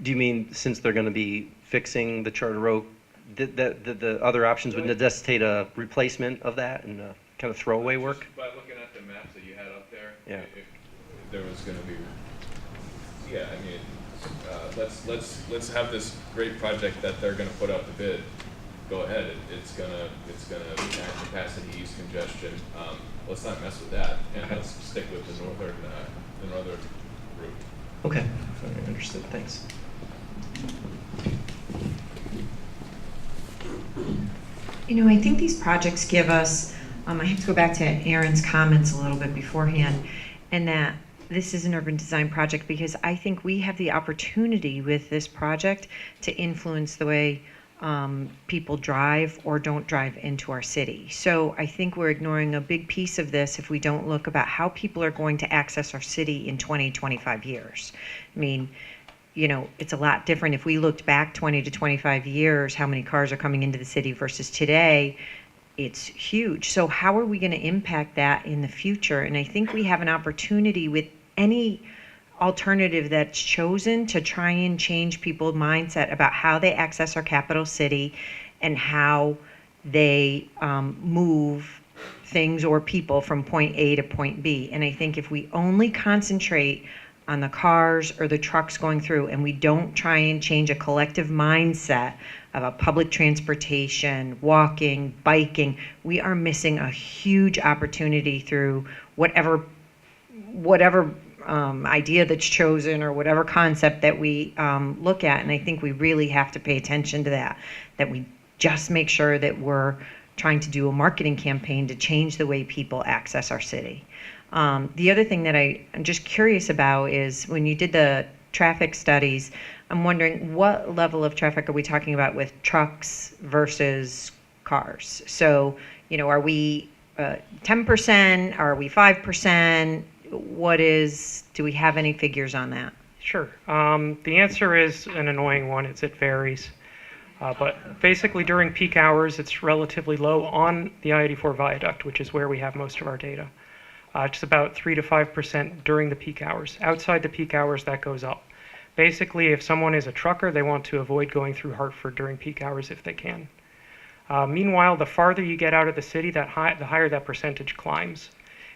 C: Do you mean since they're going to be fixing the Charter Oak, the other options would necessitate a replacement of that and kind of throwaway work?
L: By looking at the maps that you had up there,
C: yeah.
L: If there was going to be, yeah, I mean, let's have this great project that they're going to put out to bid. Go ahead. It's gonna add capacity, ease congestion. Let's not mess with that, and let's stick with the northern route.
C: Okay, all right, understood. Thanks.
M: I think these projects give us, I have to go back to Aaron's comments a little bit beforehand, and that this is an urban design project because I think we have the opportunity with this project to influence the way people drive or don't drive into our city. So I think we're ignoring a big piece of this if we don't look about how people are going to access our city in 20, 25 years. I mean, it's a lot different if we looked back 20 to 25 years, how many cars are coming into the city versus today. It's huge. So how are we going to impact that in the future? And I think we have an opportunity with any alternative that's chosen to try and change people's mindset about how they access our capital city and how they move things or people from point A to point B. And I think if we only concentrate on the cars or the trucks going through and we don't try and change a collective mindset about public transportation, walking, biking, we are missing a huge opportunity through whatever idea that's chosen or whatever concept that we look at. And I think we really have to pay attention to that we just make sure that we're trying to do a marketing campaign to change the way people access our city. The other thing that I'm just curious about is when you did the traffic studies, I'm wondering what level of traffic are we talking about with trucks versus cars? So, are we 10%? Are we 5%? Do we have any figures on that?
A: Sure. The answer is an annoying one. It varies. But basically during peak hours, it's relatively low on the I-84 viaduct, which is where we have most of our data. It's about 3 to 5% during the peak hours. Outside the peak hours, that goes up. Basically, if someone is a trucker, they want to avoid going through Hartford during peak hours if they can. Meanwhile, the farther you get out of the city, the higher that percentage climbs.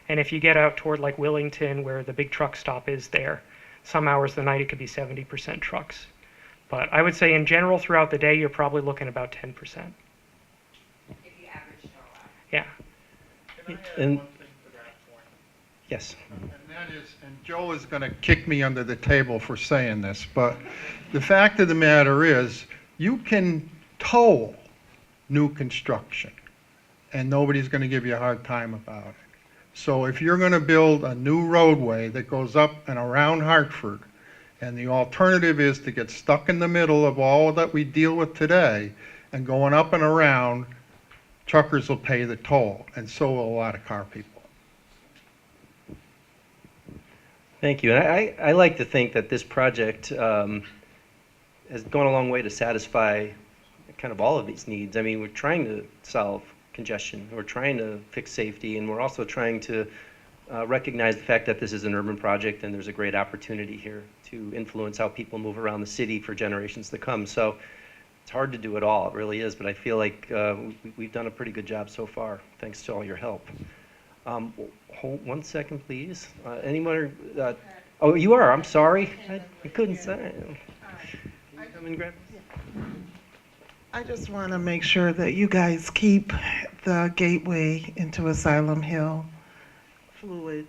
A: And if you get out toward like Willington, where the big truck stop is there, some hours of the night it could be 70% trucks. But I would say in general throughout the day, you're probably looking about 10%.
M: If you average it all out.
A: Yeah.
C: And yes.
F: And that is, and Joe is going to kick me under the table for saying this, but the fact of the matter is, you can toll new construction, and nobody's going to give you a hard time about it. So if you're going to build a new roadway that goes up and around Hartford, and the alternative is to get stuck in the middle of all that we deal with today, and going up and around, truckers will pay the toll, and so will a lot of car people.
C: Thank you. And I like to think that this project has gone a long way to satisfy kind of all of these needs. I mean, we're trying to solve congestion, we're trying to fix safety, and we're also trying to recognize the fact that this is an urban project and there's a great opportunity here to influence how people move around the city for generations to come. So it's hard to do it all, it really is, but I feel like we've done a pretty good job so far, thanks to all your help. Hold 1 second, please. Anyone? Oh, you are, I'm sorry. I couldn't say. Come and grab.
N: I just want to make sure that you guys keep the gateway into Asylum Hill fluid,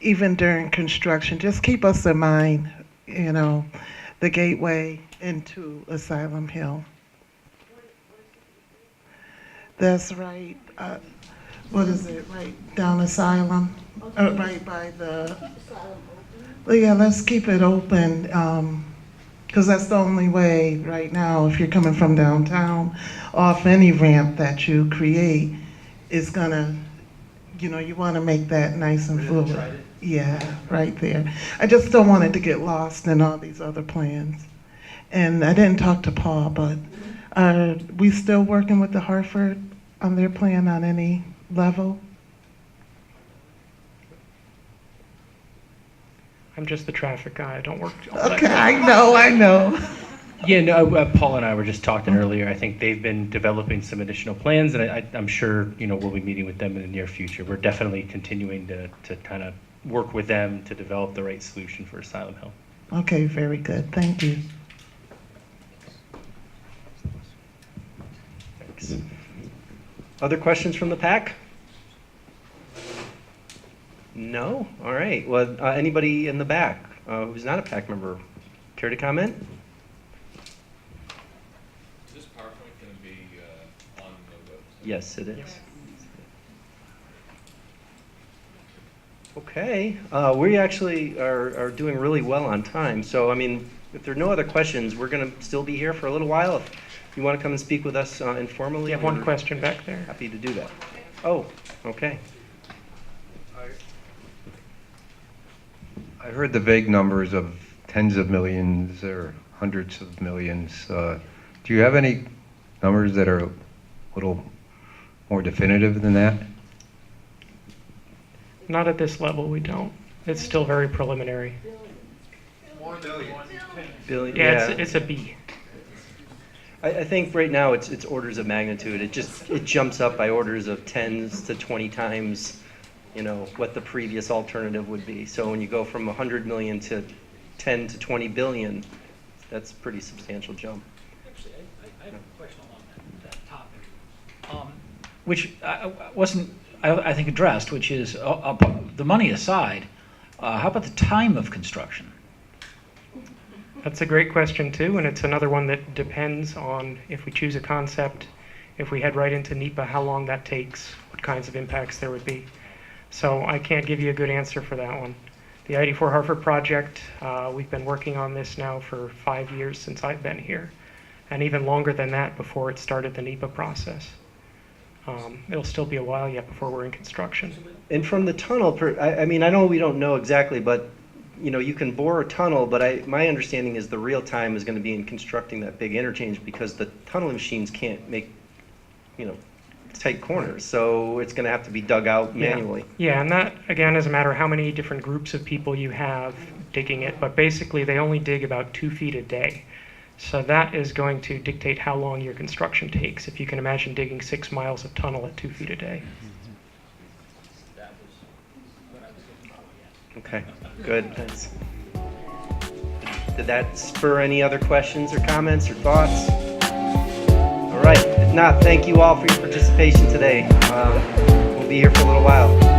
N: even during construction. Just keep us in mind, you know, the gateway into Asylum Hill. That's right. What is it? Right down Asylum? Right by the... Well, yeah, let's keep it open. Because that's the only way right now, if you're coming from downtown, off any ramp that you create is gonna, you know, you wanna make that nice and fluid. Yeah, right there. I just don't want it to get lost in all these other plans. And I didn't talk to Paul, but are we still working with the Hartford on their plan on any level?
A: I'm just the traffic guy. I don't work all that.
N: Okay, I know.
O: Yeah, no, Paul and I were just talking earlier. I think they've been developing some additional plans, and I'm sure, you know, we'll be meeting with them in the near future. We're definitely continuing to kind of work with them to develop the right solution for Asylum Hill.
N: Okay, very good. Thank you.
C: Thanks. Other questions from the pack? No? All right. Well, anybody in the back who's not a PAC member, care to comment?
L: Is this PowerPoint going to be on the website?
C: Yes, it is. Okay. We actually are doing really well on time. So, I mean, if there are no other questions, we're going to still be here for a little while. If you want to come and speak with us informally.
A: You have one question back there.
C: Happy to do that. Oh, okay.
P: I heard the vague numbers of tens of millions or hundreds of millions. Do you have any numbers that are a little more definitive than that?
A: Not at this level, we don't. It's still very preliminary.
C: Billion.
A: Yeah, it's a B.
C: I think right now it's orders of magnitude. It jumps up by orders of 10 to 20 times, you know, what the previous alternative would be. So when you go from 100 million to 10 to 20 billion, that's a pretty substantial jump.
Q: Actually, I have a question along that topic, which wasn't, I think, addressed, which is the money aside, how about the time of construction?
A: That's a great question too, and it's another one that depends on if we choose a concept, if we head right into NEPA, how long that takes, what kinds of impacts there would be. So I can't give you a good answer for that one. The i84 Hartford project, we've been working on this now for 5 years since I've been here, and even longer than that before it started the NEPA process. It'll still be a while yet before we're in construction.
C: And from the tunnel, I mean, I know we don't know exactly, but you know, you can bore a tunnel, but my understanding is the real time is going to be in constructing that big interchange because the tunneling machines can't make, you know, tight corners, so it's going to have to be dug out manually.
A: Yeah, and that, again, is a matter of how many different groups of people you have digging it, but basically they only dig about 2 feet a day. So that is going to dictate how long your construction takes, if you can imagine digging 6 miles of tunnel at 2 feet a day.
C: Okay, good, thanks. Did that spur any other questions or comments or thoughts? All right, if not, thank you all for your participation today. We'll be here for a little while.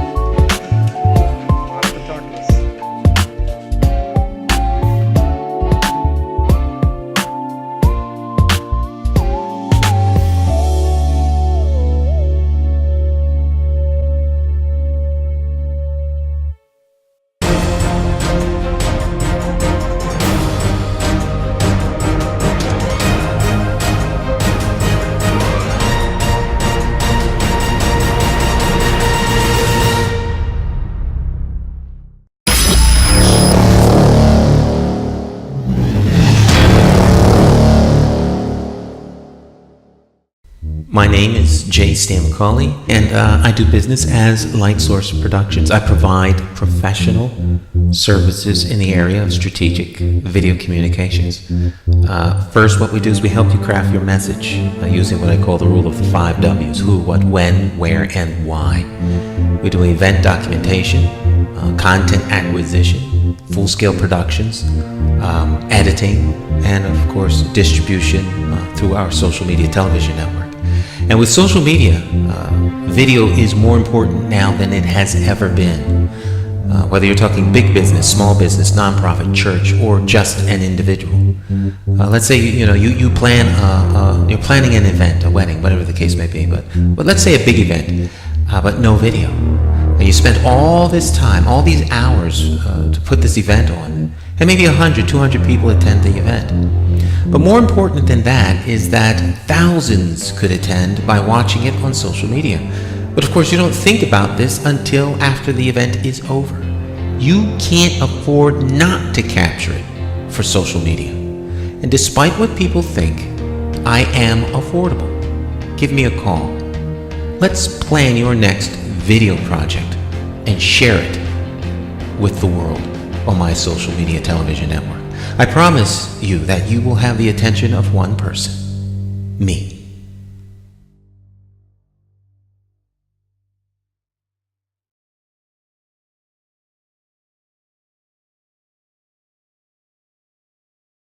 R: My name is J. Stan McCauley, and I do business as Lightsource Productions. I provide professional services in the area of strategic video communications. First, what we do is we help you craft your message using what I call the rule of the 5 W's: who, what, when, where, and why. We do event documentation, content acquisition, full-scale productions, editing, and of course distribution through our social media television network. And with social media, video is more important now than it has ever been. Whether you're talking big business, small business, nonprofit, church, or just an individual. Let's say you plan you're planning an event, a wedding, whatever the case may be. But let's say a big event, but no video. And you spent all this time, all these hours to put this event on, and maybe 100, 200 people attend the event. But more important than that is that thousands could attend by watching it on social media. But of course, you don't think about this until after the event is over. You can't afford not to capture it for social media. And despite what people think, I am affordable. Give me a call. Let's plan your next video project and share it with the world on my social media television network. I promise you that you will have the attention of one person, me.